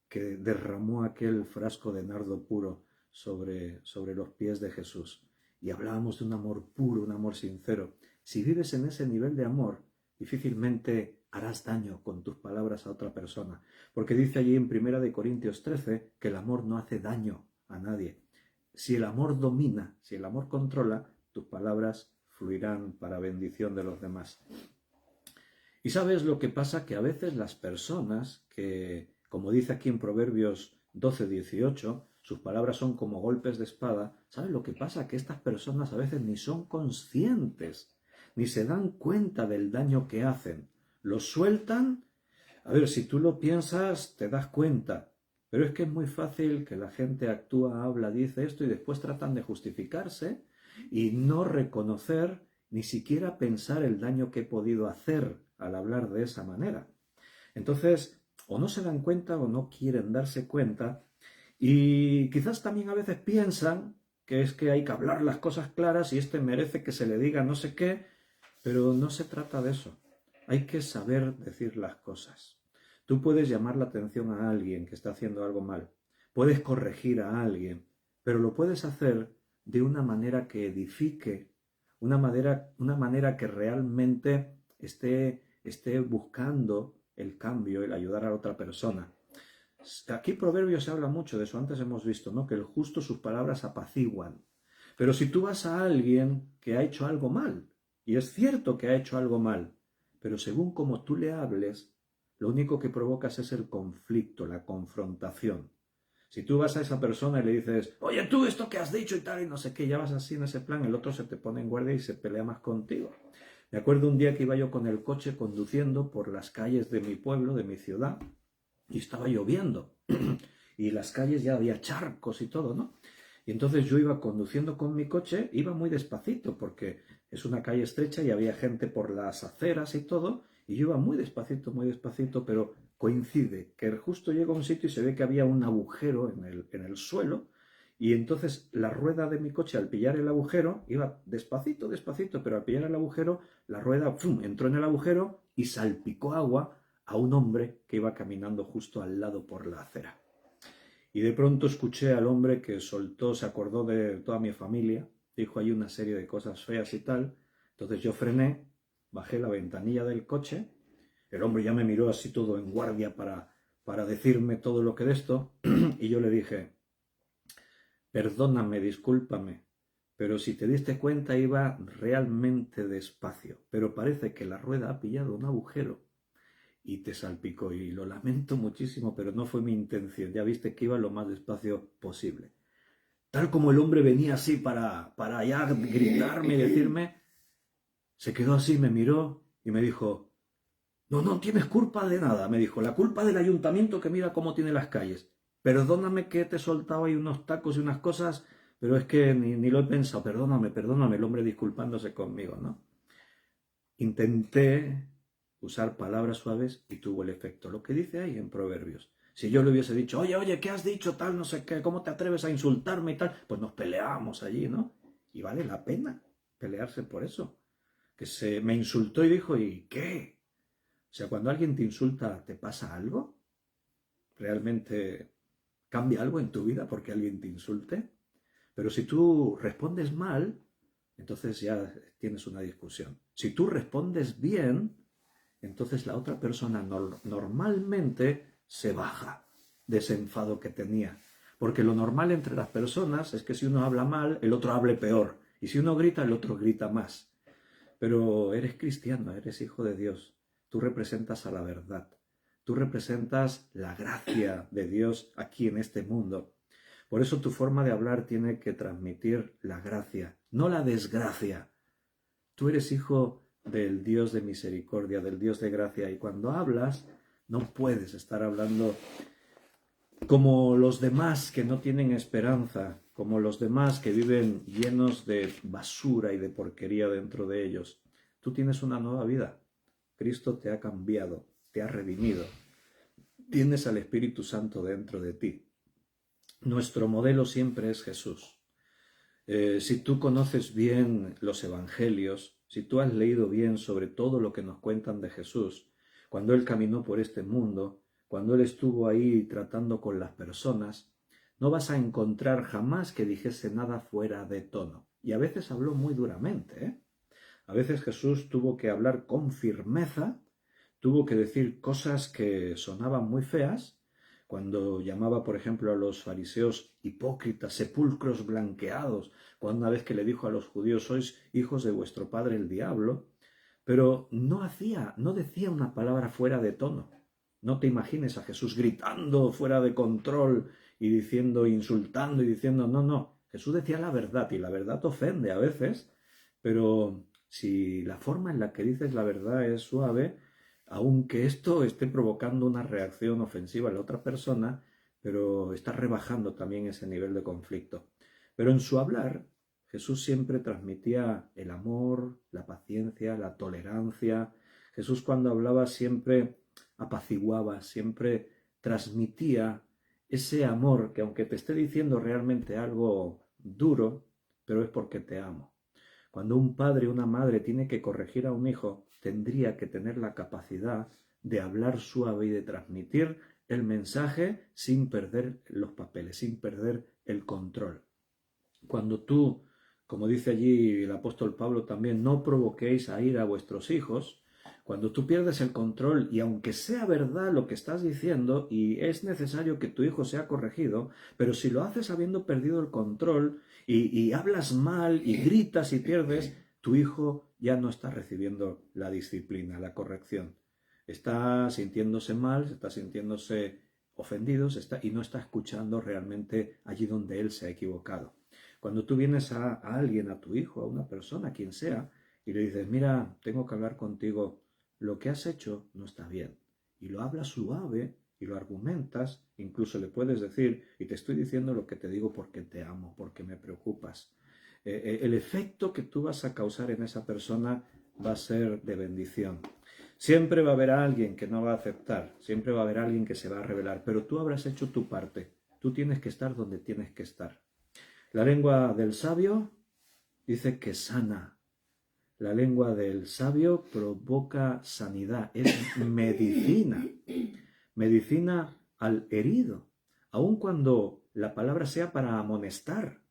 que derramó aquel frasco de nardo puro sobre los pies de Jesús. Y hablábamos de un amor puro, un amor sincero. Si vives en ese nivel de amor, difícilmente harás daño con tus palabras a otra persona. Porque dice allí en 1 Corintios 13 que el amor no hace daño a nadie. Si el amor domina, si el amor controla, tus palabras fluirán para bendición de los demás. Y sabes lo que pasa, que a veces las personas que, como dice aquí en Proverbios 12:18, sus palabras son como golpes de espada. ¿Sabes lo que pasa? Que estas personas a veces ni son conscientes, ni se dan cuenta del daño que hacen. Lo sueltan. A ver, si tú lo piensas, te das cuenta. Pero es que es muy fácil que la gente actúa, habla, dice esto y después tratan de justificarse y no reconocer, ni siquiera pensar el daño que he podido hacer al hablar de esa manera. Entonces, o no se dan cuenta o no quieren darse cuenta Y quizás también a veces piensan que es que hay que hablar las cosas claras y este merece que se le diga no sé qué, pero no se trata de eso. Hay que saber decir las cosas. Tú puedes llamar la atención a alguien que está haciendo algo mal, puedes corregir a alguien, pero lo puedes hacer de una manera que edifique, una manera que realmente esté buscando el cambio, el ayudar a otra persona. Aquí Proverbios se habla mucho de eso, antes hemos visto, ¿no? Que el justo sus palabras apaciguan. Pero si tú vas a alguien que ha hecho algo mal, y es cierto que ha hecho algo mal, pero según como tú le hables, lo único que provocas es el conflicto, la confrontación. Si tú vas a esa persona y le dices, oye, tú esto que has dicho y tal, y no sé qué, ya vas así en ese plan, el otro se te pone en guardia y se pelea más contigo. Me acuerdo un día que iba yo con el coche conduciendo por las calles de mi pueblo, de mi ciudad, y estaba lloviendo. Y las calles ya había charcos y todo, ¿no? Y entonces yo iba conduciendo con mi coche, iba muy despacito porque es una calle estrecha y había gente por las aceras y todo, y yo iba muy despacito, pero coincide que justo llego a un sitio y se ve que había un agujero en el suelo, y entonces la rueda de mi coche al pillar el agujero, iba despacito, pero al pillar el agujero, la rueda ¡fum!, entró en el agujero y salpicó agua a un hombre que iba caminando justo al lado por la acera. Y de pronto escuché al hombre que soltó, se acordó de toda mi familia, dijo ahí una serie de cosas feas y tal. Entonces yo frené, bajé la ventanilla del coche, el hombre ya me miró así todo en guardia para decirme todo lo que de esto, y yo le dije, perdóname, discúlpame, pero si te diste cuenta iba realmente despacio, pero parece que la rueda ha pillado un agujero y te salpicó, y lo lamento muchísimo, pero no fue mi intención, ya viste que iba lo más despacio posible. Tal como el hombre venía así para ya gritarme y decirme, se quedó así, me miró y me dijo, no tienes culpa de nada, me dijo, la culpa del ayuntamiento que mira cómo tiene las calles. Perdóname que te he soltado ahí unos tacos y unas cosas, pero es que ni lo he pensado, perdóname, el hombre disculpándose conmigo, ¿no? Intenté usar palabras suaves y tuvo el efecto. Lo que dice ahí en Proverbios. Si yo le hubiese dicho, oye, ¿qué has dicho tal, no sé qué, cómo te atreves a insultarme y tal? Pues nos peleamos allí, ¿no? Y vale la pena pelearse por eso. Que se me insultó y dijo, ¿y qué? O sea, cuando alguien te insulta, ¿te pasa algo? ¿Realmente cambia algo en tu vida porque alguien te insulte? Pero si tú respondes mal, entonces ya tienes una discusión. Si tú respondes bien, entonces la otra persona normalmente se baja de ese enfado que tenía. Porque lo normal entre las personas es que si uno habla mal, el otro hable peor. Y si uno grita, el otro grita más. Pero eres cristiano, eres hijo de Dios. Tú representas a la verdad. Tú representas la gracia de Dios aquí en este mundo. Por eso tu forma de hablar tiene que transmitir la gracia, no la desgracia. Tú eres hijo del Dios de misericordia, del Dios de gracia, y cuando hablas no puedes estar hablando como los demás que no tienen esperanza, como los demás que viven llenos de basura y de porquería dentro de ellos. Tú tienes una nueva vida. Cristo te ha cambiado, te ha redimido. Tienes al Espíritu Santo dentro de ti. Nuestro modelo siempre es Jesús. Si tú conoces bien los evangelios, si tú has leído bien sobre todo lo que nos cuentan de Jesús, cuando Él caminó por este mundo, cuando Él estuvo ahí tratando con las personas, no vas a encontrar jamás que dijese nada fuera de tono. Y a veces habló muy duramente, ¿eh? A veces Jesús tuvo que hablar con firmeza, tuvo que decir cosas que sonaban muy feas, cuando llamaba, por ejemplo, a los fariseos hipócritas, sepulcros blanqueados, cuando una vez que le dijo a los judíos, sois hijos de vuestro padre el diablo, pero no decía una palabra fuera de tono. No te imagines a Jesús gritando fuera de control y diciendo, insultando y diciendo, no. Jesús decía la verdad y la verdad ofende a veces, pero si la forma en la que dices la verdad es suave, aunque esto esté provocando una reacción ofensiva en la otra persona, pero está rebajando también ese nivel de conflicto. Pero en su hablar, Jesús siempre transmitía el amor, la paciencia, la tolerancia. Jesús cuando hablaba siempre apaciguaba, siempre transmitía ese amor que aunque te esté diciendo realmente algo duro, pero es porque te amo. Cuando un padre o una madre tiene que corregir a un hijo, tendría que tener la capacidad de hablar suave y de transmitir el mensaje sin perder los papeles, sin perder el control. Cuando tú, como dice allí el apóstol Pablo también, no provoquéis a ira a vuestros hijos, cuando tú pierdes el control y aunque sea verdad lo que estás diciendo y es necesario que tu hijo sea corregido, pero si lo haces habiendo perdido el control y hablas mal y gritas y pierdes, tu hijo ya no está recibiendo la disciplina, la corrección. Está sintiéndose mal, está sintiéndose ofendido y no está escuchando realmente allí donde él se ha equivocado. Cuando tú vienes a alguien, a tu hijo, a una persona, a quien sea, y le dices, mira, tengo que hablar contigo, lo que has hecho no está bien. Y lo hablas suave y lo argumentas, incluso le puedes decir, y te estoy diciendo lo que te digo porque te amo, porque me preocupas. El efecto que tú vas a causar en esa persona va a ser de bendición. Siempre va a haber alguien que no va a aceptar, siempre va a haber alguien que se va a rebelar, pero tú habrás hecho tu parte. Tú tienes que estar donde tienes que estar. La lengua del sabio dice que sana. La lengua del sabio provoca sanidad, es medicina, medicina al herido, aun cuando la palabra sea para amonestar.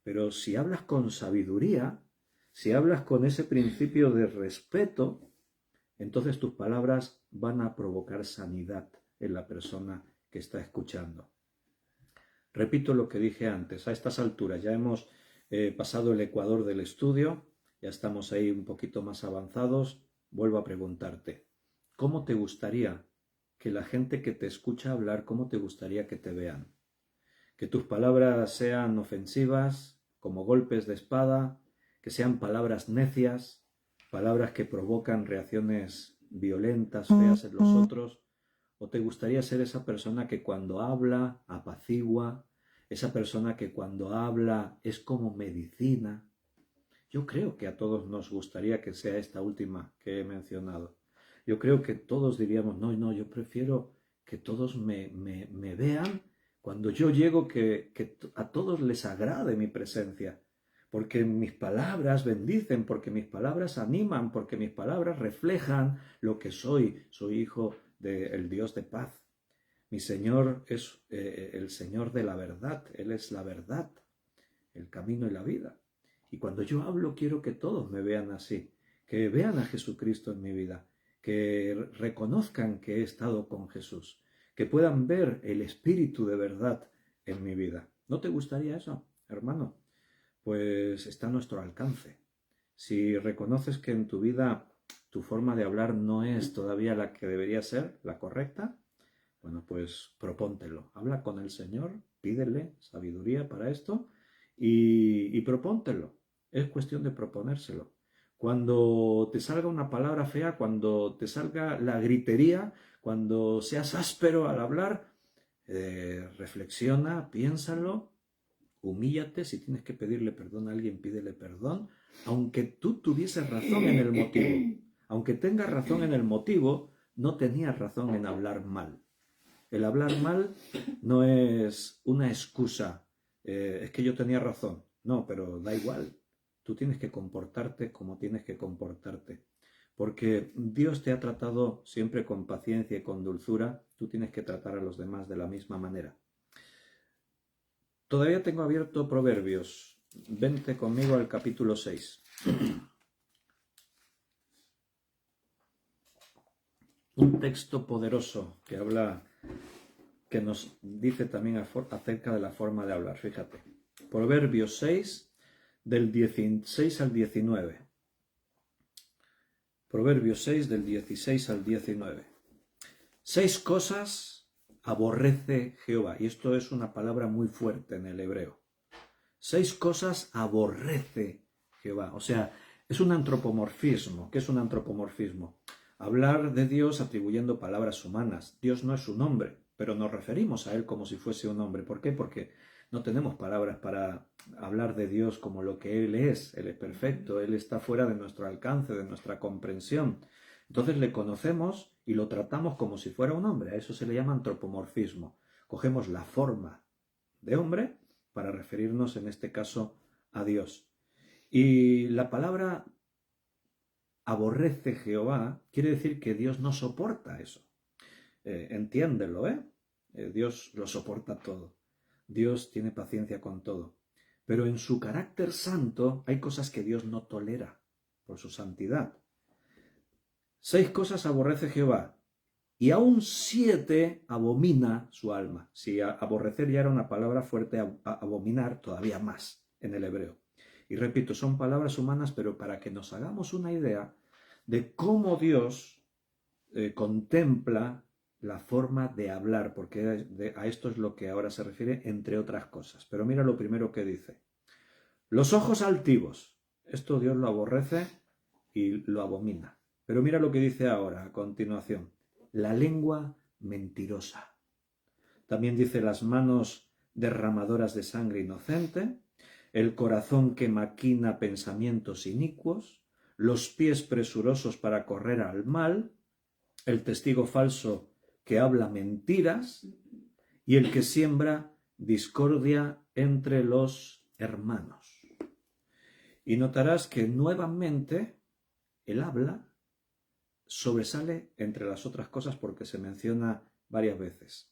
Pero si hablas con sabiduría, si hablas con ese principio de respeto, entonces tus palabras van a provocar sanidad en la persona que está escuchando. Repito lo que dije antes, a estas alturas ya hemos pasado el ecuador del estudio, ya estamos ahí un poquito más avanzados. Vuelvo a preguntarte, ¿cómo te gustaría que la gente que te escucha hablar, cómo te gustaría que te vean? Que tus palabras sean ofensivas, como golpes de espada, que sean palabras necias, palabras que provocan reacciones violentas, feas en los otros, o te gustaría ser esa persona que cuando habla apacigua, esa persona que cuando habla es como medicina. Yo creo que a todos nos gustaría que sea esta última que he mencionado. Yo creo que todos diríamos, no, yo prefiero que todos me vean cuando yo llego, que a todos les agrade mi presencia, porque mis palabras bendicen, porque mis palabras animan, porque mis palabras reflejan lo que soy. Soy hijo del Dios de paz. Mi Señor es el Señor de la verdad. Él es la verdad, el camino y la vida. Y cuando yo hablo quiero que todos me vean así, que vean a Jesucristo en mi vida, que reconozcan que he estado con Jesús, que puedan ver el Espíritu de verdad en mi vida. ¿No te gustaría eso, hermano? Pues está a nuestro alcance. Si reconoces que en tu vida tu forma de hablar no es todavía la que debería ser, la correcta, bueno, pues propóntelo. Habla con el Señor, pídele sabiduría para esto y propóntelo. Es cuestión de proponérselo. Cuando te salga una palabra fea, cuando te salga la gritería, cuando seas áspero al hablar, reflexiona, piénsalo, humíllate. Si tienes que pedirle perdón a alguien, pídele perdón, aunque tú tuvieses razón en el motivo. Aunque tengas razón en el motivo, no tenías razón en hablar mal. El hablar mal no es una excusa. Es que yo tenía razón. No, pero da igual. Tú tienes que comportarte como tienes que comportarte. Porque Dios te ha tratado siempre con paciencia y con dulzura. Tú tienes que tratar a los demás de la misma manera. Todavía tengo abierto Proverbios. Vente conmigo al capítulo 6. Un texto poderoso que habla, que nos dice también acerca de la forma de hablar. Fíjate, Proverbios 6, del 16 al 19. Proverbios 6, del 16 al 19. 6 cosas aborrece Jehová. Y esto es una palabra muy fuerte en el hebreo. 6 cosas aborrece Jehová. O sea, es un antropomorfismo. ¿Qué es un antropomorfismo? Hablar de Dios atribuyendo palabras humanas. Dios no es un hombre, pero nos referimos a Él como si fuese un hombre. ¿Por qué? Porque no tenemos palabras para hablar de Dios como lo que Él es. Él es perfecto, Él está fuera de nuestro alcance, de nuestra comprensión. Entonces le conocemos y lo tratamos como si fuera un hombre. A eso se le llama antropomorfismo. Cogemos la forma de hombre para referirnos en este caso a Dios. Y la palabra aborrece Jehová quiere decir que Dios no soporta eso. Entiéndelo, ¿eh? Dios lo soporta todo. Dios tiene paciencia con todo. Pero en su carácter santo hay cosas que Dios no tolera por su santidad. 6 cosas aborrece Jehová y aún 7 abomina su alma. Si aborrecer ya era una palabra fuerte, abominar todavía más en el hebreo. Y repito, son palabras humanas, pero para que nos hagamos una idea de cómo Dios contempla la forma de hablar, porque a esto es lo que ahora se refiere, entre otras cosas. Pero mira lo primero que dice. Los ojos altivos. Esto Dios lo aborrece y lo abomina. Pero mira lo que dice ahora, a continuación. La lengua mentirosa. También dice las manos derramadoras de sangre inocente, el corazón que maquina pensamientos inicuos, los pies presurosos para correr al mal, el testigo falso que habla mentiras y el que siembra discordia entre los hermanos. Y notarás que nuevamente el habla sobresale entre las otras cosas porque se menciona varias veces.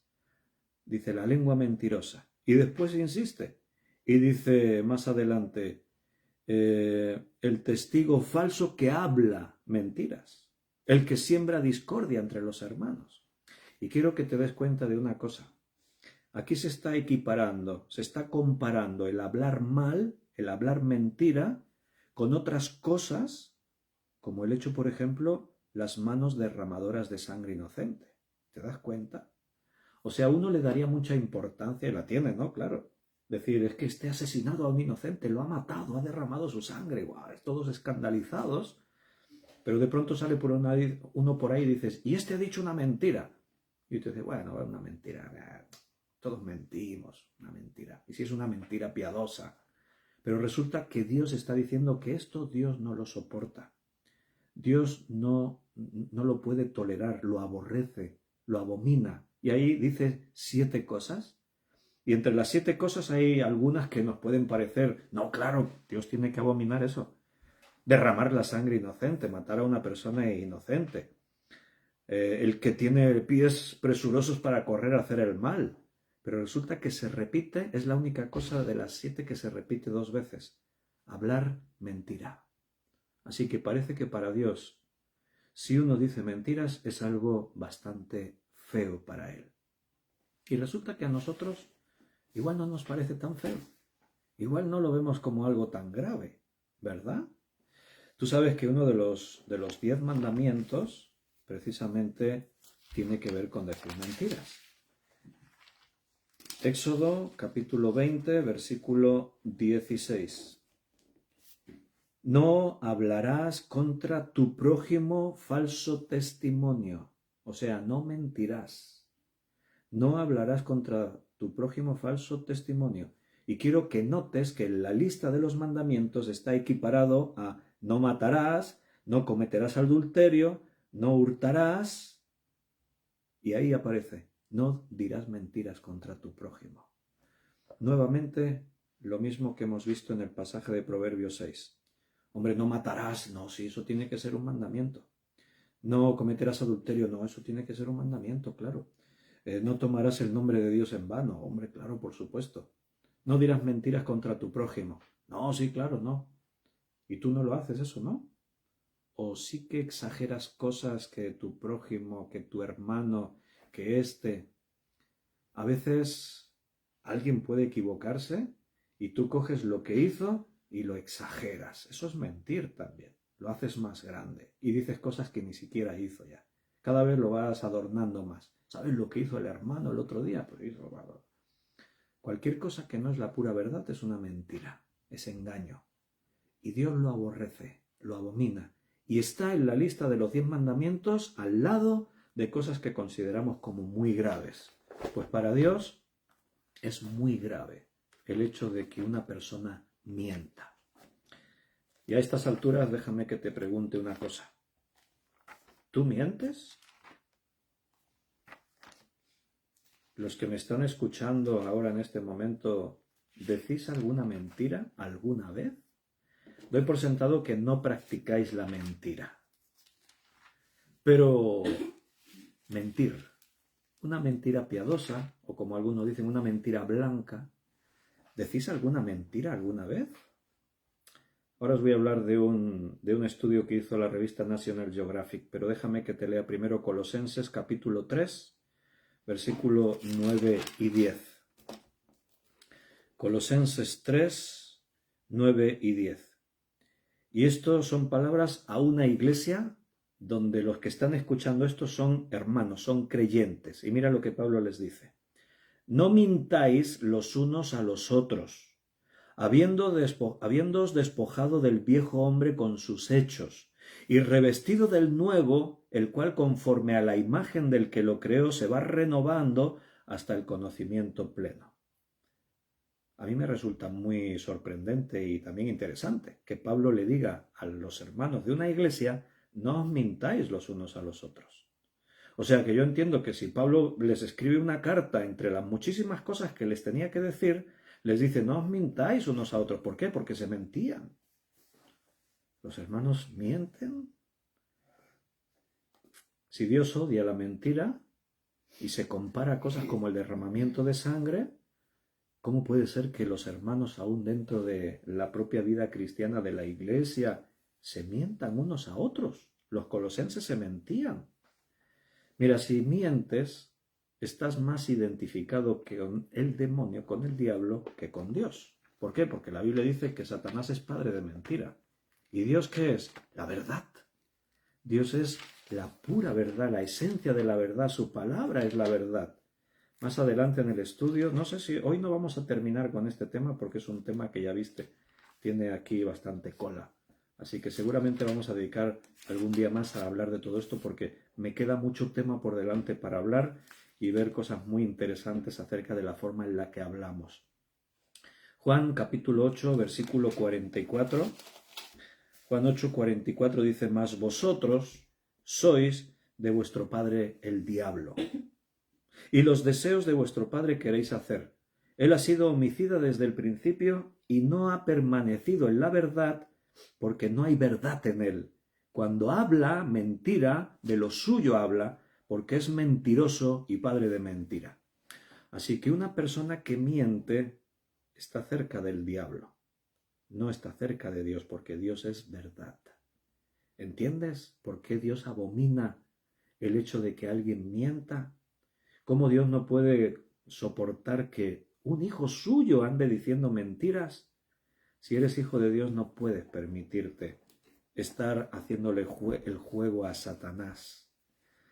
Dice la lengua mentirosa y después insiste y dice más adelante el testigo falso que habla mentiras, el que siembra discordia entre los hermanos. Y quiero que te des cuenta de una cosa. Aquí se está equiparando, se está comparando el hablar mal, el hablar mentira, con otras cosas, como el hecho, por ejemplo, las manos derramadoras de sangre inocente. ¿Te das cuenta? O sea, uno le daría mucha importancia, y la tiene, ¿no? Claro. Decir, es que este ha asesinado a un inocente, lo ha matado, ha derramado su sangre, ¡guau! Todos escandalizados. Pero de pronto sale por uno por ahí y dices, y este ha dicho una mentira. Y te dice, bueno, es una mentira, todos mentimos, una mentira. Y si es una mentira piadosa. Pero resulta que Dios está diciendo que esto Dios no lo soporta. Dios no lo puede tolerar, lo aborrece, lo abomina. Y ahí dice 7 cosas. Y entre las 7 cosas hay algunas que nos pueden parecer, no, claro, Dios tiene que abominar eso. Derramar la sangre inocente, matar a una persona inocente. El que tiene pies presurosos para correr a hacer el mal. Pero resulta que se repite, es la única cosa de las 7 que se repite 2 veces. Hablar mentira. Así que parece que para Dios, si uno dice mentiras, es algo bastante feo para Él. Y resulta que a nosotros igual no nos parece tan feo. Igual no lo vemos como algo tan grave, ¿verdad? Tú sabes que uno de los 10 mandamientos precisamente tiene que ver con decir mentiras. Éxodo capítulo 20, versículo 16. No hablarás contra tu prójimo falso testimonio. O sea, no mentirás. No hablarás contra tu prójimo falso testimonio. Y quiero que notes que en la lista de los mandamientos está equiparado a no matarás, no cometerás adulterio, no hurtarás. Y ahí aparece, no dirás mentiras contra tu prójimo. Nuevamente, lo mismo que hemos visto en el pasaje de Proverbios 6. Hombre, no matarás, no, sí, eso tiene que ser un mandamiento. No cometerás adulterio, no, eso tiene que ser un mandamiento, claro. No tomarás el nombre de Dios en vano, hombre, claro, por supuesto. No dirás mentiras contra tu prójimo. No, sí, claro, no. Y tú no lo haces eso, ¿no? O sí que exageras cosas que tu prójimo, que tu hermano, que A veces alguien puede equivocarse y tú coges lo que hizo y lo exageras. Eso es mentir también. Lo haces más grande y dices cosas que ni siquiera hizo ya. Cada vez lo vas adornando más. ¿Sabes lo que hizo el hermano el otro día? Pues hizo... Cualquier cosa que no es la pura verdad es una mentira, es engaño. Y Dios lo aborrece, lo abomina. Y está en la lista de los 10 mandamientos al lado de cosas que consideramos como muy graves. Pues para Dios es muy grave el hecho de que una persona mienta. Y a estas alturas déjame que te pregunte una cosa. ¿Tú mientes? los que me están escuchando ahora en este momento, ¿decís alguna mentira alguna vez? Doy por sentado que no practicáis la mentira. Pero mentir, una mentira piadosa, o como algunos dicen, una mentira blanca, ¿decís alguna mentira alguna vez? Ahora os voy a hablar de un estudio que hizo la revista National Geographic, pero déjame que te lea primero Colosenses capítulo 3, versículo 9 y 10. Colosenses 3, 9 y 10. Y esto son palabras a una iglesia donde los que están escuchando esto son hermanos, son creyentes. Y mira lo que Pablo les dice. No mintáis los unos a los otros, habiéndoos despojado del viejo hombre con sus hechos, y revestido del nuevo, el cual conforme a la imagen del que lo creó se va renovando hasta el conocimiento pleno. A mí me resulta muy sorprendente y también interesante que Pablo le diga a los hermanos de una iglesia, no os mintáis los unos a los otros. O sea que yo entiendo que si Pablo les escribe una carta entre las muchísimas cosas que les tenía que decir, les dice, no os mintáis unos a otros. ¿Por qué? Porque se mentían. ¿Los hermanos mienten? Si Dios odia la mentira y se compara cosas como el derramamiento de sangre, ¿cómo puede ser que los hermanos aún dentro de la propia vida cristiana de la iglesia se mientan unos a otros? Los colosenses se mentían. Mira, si mientes, estás más identificado con el demonio, con el diablo, que con Dios. ¿Por qué? Porque la Biblia dice que Satanás es padre de mentira. ¿Y Dios qué es? La verdad. Dios es la pura verdad, la esencia de la verdad, su palabra es la verdad. Más adelante en el estudio, no sé si hoy no vamos a terminar con este tema porque es un tema que ya viste, tiene aquí bastante cola. Así que seguramente vamos a dedicar algún día más a hablar de todo esto porque me queda mucho tema por delante para hablar y ver cosas muy interesantes acerca de la forma en la que hablamos. Juan capítulo 8, versículo 44. Juan 8, 44 dice, mas vosotros sois de vuestro padre el diablo, y los deseos de vuestro padre queréis hacer. Él ha sido homicida desde el principio y no ha permanecido en la verdad porque no hay verdad en él. Cuando habla mentira, de lo suyo habla, porque es mentiroso y padre de mentira. Así que una persona que miente está cerca del diablo, no está cerca de Dios, porque Dios es verdad. ¿Entiendes por qué Dios abomina el hecho de que alguien mienta? ¿Cómo Dios no puede soportar que un hijo suyo ande diciendo mentiras? Si eres hijo de Dios no puedes permitirte estar haciéndole el juego a Satanás.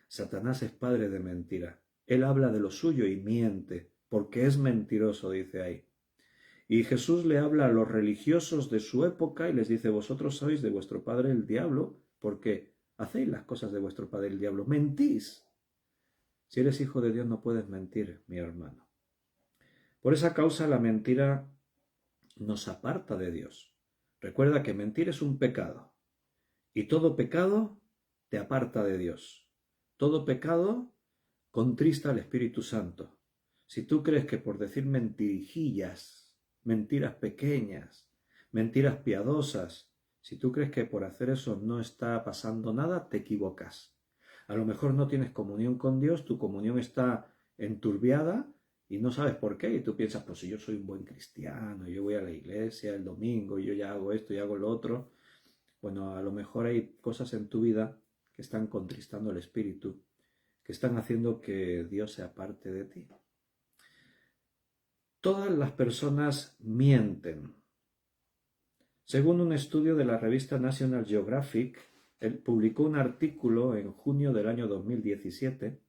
Satanás es padre de mentira. Él habla de lo suyo y miente, porque es mentiroso, dice ahí. Y Jesús le habla a los religiosos de su época y les dice, vosotros sois de vuestro padre el diablo, porque hacéis las cosas de vuestro padre el diablo. Mentís. Si eres hijo de Dios no puedes mentir, mi hermano. Por esa causa la mentira nos aparta de Dios. Recuerda que mentir es un pecado y todo pecado te aparta de Dios. Todo pecado contrista al Espíritu Santo. Si tú crees que por decir mentirijillas, mentiras pequeñas, mentiras piadosas, si tú crees que por hacer eso no está pasando nada, te equivocas. A lo mejor no tienes comunión con Dios, tu comunión está enturbiada y no sabes por qué. Y tú piensas, pues si yo soy un buen cristiano, yo voy a la iglesia el domingo y yo ya hago esto y hago lo otro. Bueno, a lo mejor hay cosas en tu vida que están contristando el espíritu, que están haciendo que Dios se aparte de ti. Todas las personas mienten. Según un estudio de la revista National Geographic, él publicó un artículo en junio del año 2017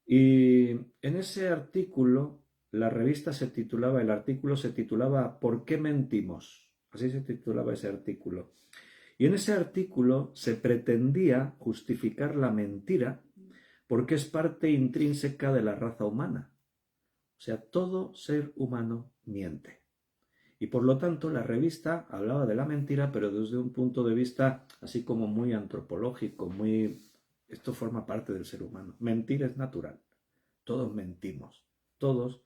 y en ese artículo el artículo se titulaba ¿Por qué mentimos? Así se titulaba ese artículo. Y en ese artículo se pretendía justificar la mentira porque es parte intrínseca de la raza humana. O sea, todo ser humano miente. Y por lo tanto la revista hablaba de la mentira, pero desde un punto de vista así como muy antropológico, esto forma parte del ser humano. Mentir es natural. Todos mentimos, todos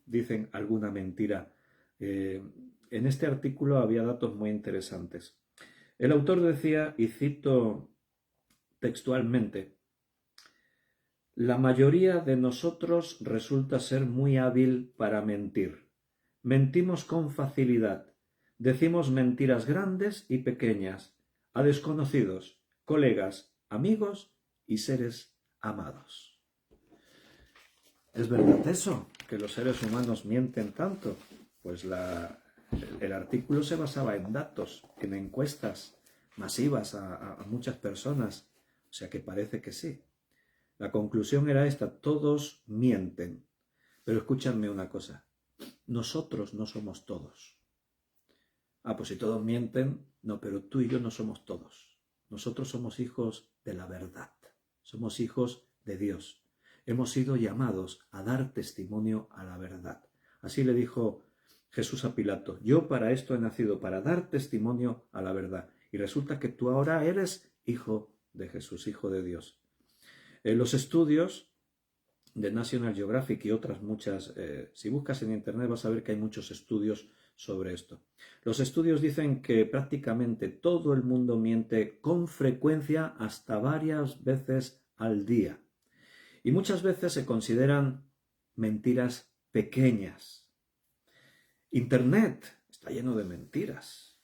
dicen alguna mentira. En este artículo había datos muy interesantes. El autor decía, y cito textualmente, la mayoría de nosotros resulta ser muy hábil para mentir. Mentimos con facilidad. Decimos mentiras grandes y pequeñas a desconocidos, colegas, amigos y seres amados. ¿Es verdad eso? ¿Que los seres humanos mienten tanto? Pues el artículo se basaba en datos, en encuestas masivas a muchas personas. O sea que parece que sí. La conclusión era esta, todos mienten. Pero escúchame una cosa, nosotros no somos todos. Pues si todos mienten, no, pero tú y yo no somos todos. Nosotros somos hijos de la verdad, somos hijos de Dios. Hemos sido llamados a dar testimonio a la verdad. Así le dijo Jesús a Pilato, yo para esto he nacido, para dar testimonio a la verdad. Y resulta que tú ahora eres hijo de Jesús, hijo de Dios. Los estudios de National Geographic y otras muchas, si buscas en internet vas a ver que hay muchos estudios sobre esto. Los estudios dicen que prácticamente todo el mundo miente con frecuencia hasta varias veces al día. Y muchas veces se consideran mentiras pequeñas. Internet está lleno de mentiras.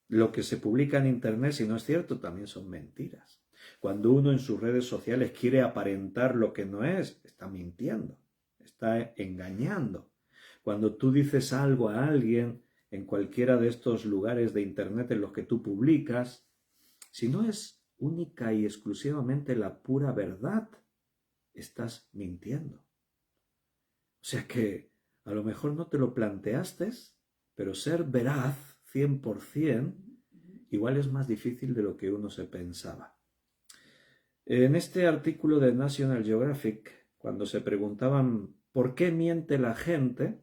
Lo que se publica en internet, si no es cierto, también son mentiras. Cuando uno en sus redes sociales quiere aparentar lo que no es, está mintiendo, está engañando. Cuando tú dices algo a alguien en cualquiera de estos lugares de internet en los que tú publicas, si no es única y exclusivamente la pura verdad, estás mintiendo. O sea que a lo mejor no te lo planteaste, pero ser veraz 100% igual es más difícil de lo que uno se pensaba. En este artículo de National Geographic, cuando se preguntaban por qué miente la gente,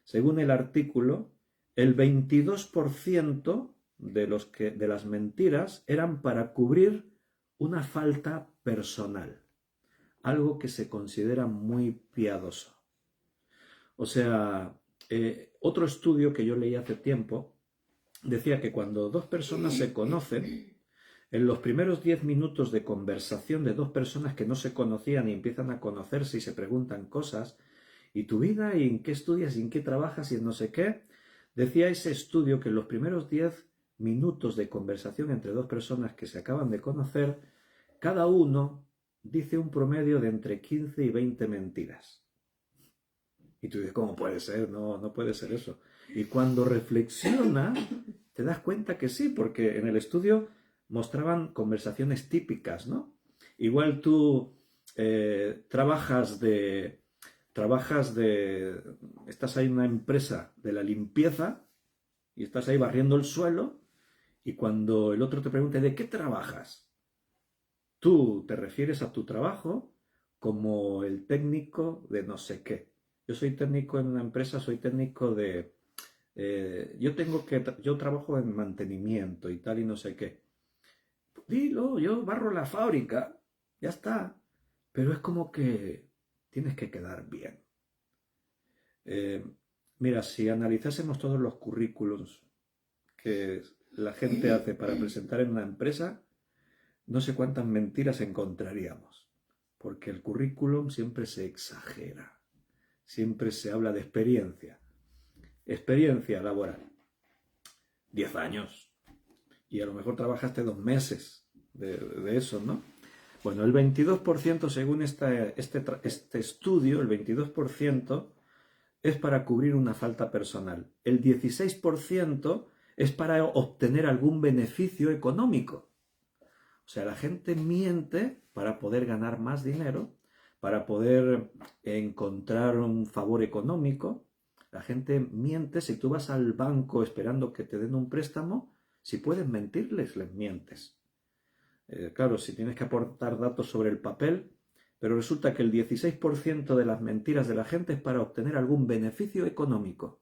según el artículo, el 22% de las mentiras eran para cubrir una falta personal, algo que se considera muy piadoso. O sea, otro estudio que yo leí hace tiempo decía que cuando dos personas se conocen, en los primeros 10 minutos de conversación de dos personas que no se conocían y empiezan a conocerse y se preguntan cosas, ¿y tu vida? ¿Y en qué estudias? ¿Y en qué trabajas? ¿Y en no sé qué? Decía ese estudio que en los primeros 10 minutos de conversación entre dos personas que se acaban de conocer, cada uno dice un promedio de entre 15 y 20 mentiras. Y tú dices, ¿cómo puede ser? No puede ser eso. Y cuando reflexiona, te das cuenta que sí, porque en el estudio mostraban conversaciones típicas, ¿no? Igual tú estás ahí en una empresa de la limpieza y estás ahí barriendo el suelo y cuando el otro te pregunta ¿de qué trabajas? Tú te refieres a tu trabajo como el técnico de no sé qué. Yo soy técnico en una empresa, soy técnico de... yo trabajo en mantenimiento y tal y no sé qué. Dilo, yo barro la fábrica, ya está. Pero es como que tienes que quedar bien. Mira, si analizásemos todos los currículums que la gente hace para presentar en una empresa, no sé cuántas mentiras encontraríamos. Porque el currículum siempre se exagera. Siempre se habla de experiencia. Experiencia laboral. 10 años. Y a lo mejor trabajaste 2 meses de eso, ¿no? Bueno, el 22%, según este estudio, el 22% es para cubrir una falta personal. El 16% es para obtener algún beneficio económico. O sea, la gente miente para poder ganar más dinero, para poder encontrar un favor económico. La gente miente. Si tú vas al banco esperando que te den un préstamo, si puedes mentirles, les mientes. Claro, si tienes que aportar datos sobre el papel, pero resulta que el 16% de las mentiras de la gente es para obtener algún beneficio económico.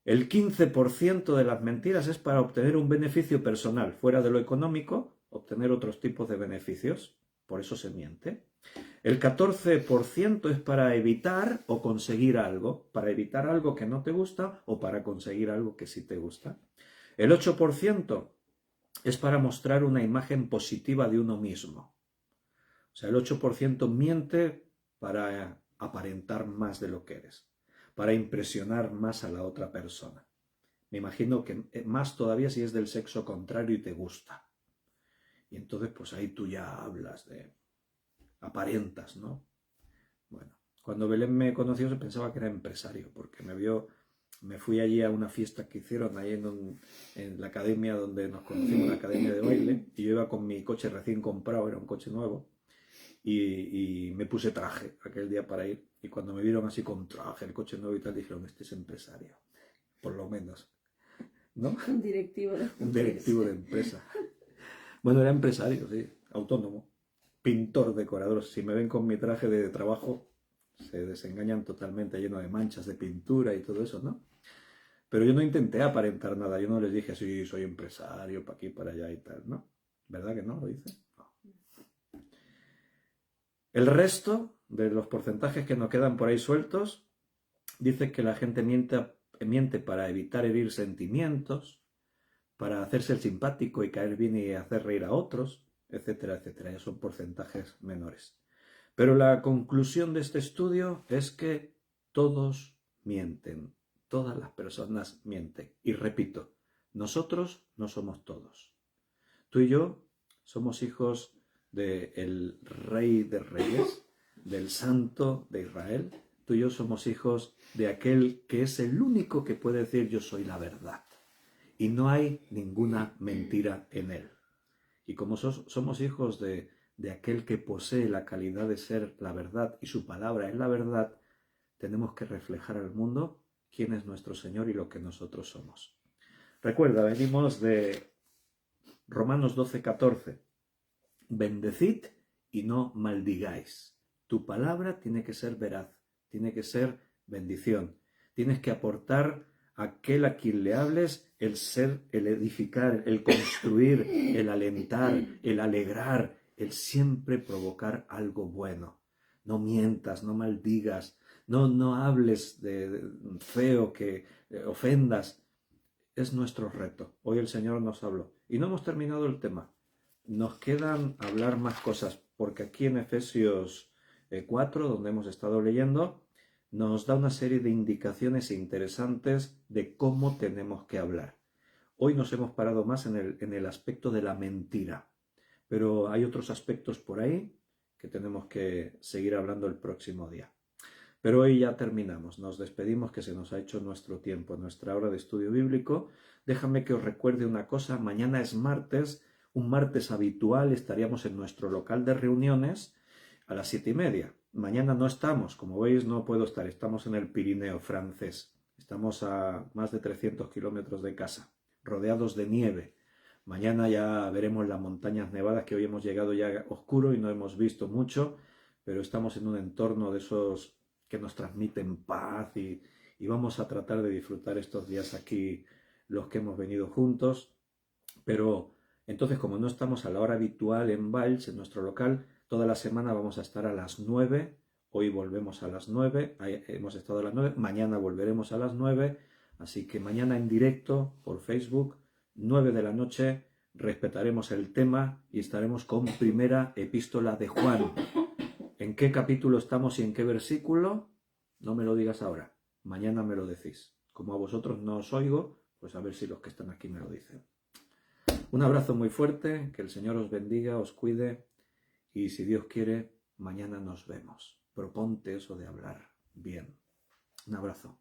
El 15% de las mentiras es para obtener un beneficio personal, fuera de lo económico, obtener otros tipos de beneficios. por eso se miente. El 14% es para evitar o conseguir algo, para evitar algo que no te gusta o para conseguir algo que sí te gusta. El 8% es para mostrar una imagen positiva de uno mismo. O sea, el 8% miente para aparentar más de lo que eres, para impresionar más a la otra persona. Me imagino que más todavía si es del sexo contrario y te gusta. Y entonces pues ahí tú ya hablas de... aparentas, ¿no? Bueno, cuando Belén me conoció se pensaba que era empresario, porque me fui allí a una fiesta que hicieron ahí en la academia donde nos conocimos, la academia de baile, y yo iba con mi coche recién comprado, era un coche nuevo, y me puse traje aquel día para ir, y cuando me vieron así con traje, el coche nuevo y tal, dijeron, este es empresario, por lo menos, ¿no? Un directivo de Un directivo de empresa. Bueno, era empresario, sí, autónomo, pintor, decorador. Si me ven con mi traje de trabajo, se desengañan totalmente, lleno de manchas de pintura y todo eso, ¿no? Pero yo no intenté aparentar nada, yo no les dije, sí, soy empresario, para aquí, para allá y tal, ¿no? ¿Verdad que no lo hice? No. El resto de los porcentajes que nos quedan por ahí sueltos, dice que la gente miente para evitar herir sentimientos, para hacerse el simpático y caer bien y hacer reír a otros, etcétera, etcétera. Ya son porcentajes menores. Pero la conclusión de este estudio es que todos mienten, todas las personas mienten. Y repito, nosotros no somos todos. Tú y yo somos hijos del Rey de Reyes, del Santo de Israel. Tú y yo somos hijos de aquel que es el único que puede decir yo soy la verdad. Y no hay ninguna mentira en él. Y como somos hijos de aquel que posee la calidad de ser la verdad y su palabra es la verdad, tenemos que reflejar al mundo quién es nuestro Señor y lo que nosotros somos. Recuerda, venimos de Romanos 12:14. Bendecid y no maldigáis. Tu palabra tiene que ser veraz, tiene que ser bendición. Tienes que aportar a aquel a quien le hables el ser, el edificar, el construir, el alentar, el alegrar, el siempre provocar algo bueno. No mientas, no maldigas, no hables de feo, que ofendas. Es nuestro reto. Hoy el Señor nos habló. Y no hemos terminado el tema. Nos quedan hablar más cosas, porque aquí en Efesios 4, donde hemos estado leyendo, nos da una serie de indicaciones interesantes de cómo tenemos que hablar. Hoy nos hemos parado más en el aspecto de la mentira, pero hay otros aspectos por ahí que tenemos que seguir hablando el próximo día. Pero hoy ya terminamos, nos despedimos, que se nos ha hecho nuestro tiempo, nuestra hora de estudio bíblico. Déjame que os recuerde una cosa, mañana es martes, un martes habitual, estaríamos en nuestro local de reuniones a las 7:30. Mañana no estamos, como veis no puedo estar, estamos en el Pirineo francés, estamos a más de 300 kilómetros de casa, rodeados de nieve. Mañana ya veremos las montañas nevadas, que hoy hemos llegado ya oscuro y no hemos visto mucho, pero estamos en un entorno de esos que nos transmiten paz y vamos a tratar de disfrutar estos días aquí los que hemos venido juntos. Pero entonces, como no estamos a la hora habitual en Valls, en nuestro local, toda la semana vamos a estar a las 9. Hoy volvemos a las 9, hemos estado a las 9, mañana volveremos a las 9, así que mañana en directo por Facebook, 9 de la noche, respetaremos el tema y estaremos con primera epístola de Juan. ¿En qué capítulo estamos y en qué versículo? No me lo digas ahora, mañana me lo decís. Como a vosotros no os oigo, pues a ver si los que están aquí me lo dicen. Un abrazo muy fuerte, que el Señor os bendiga, os cuide y si Dios quiere, mañana nos vemos. Proponte eso de hablar bien. Un abrazo.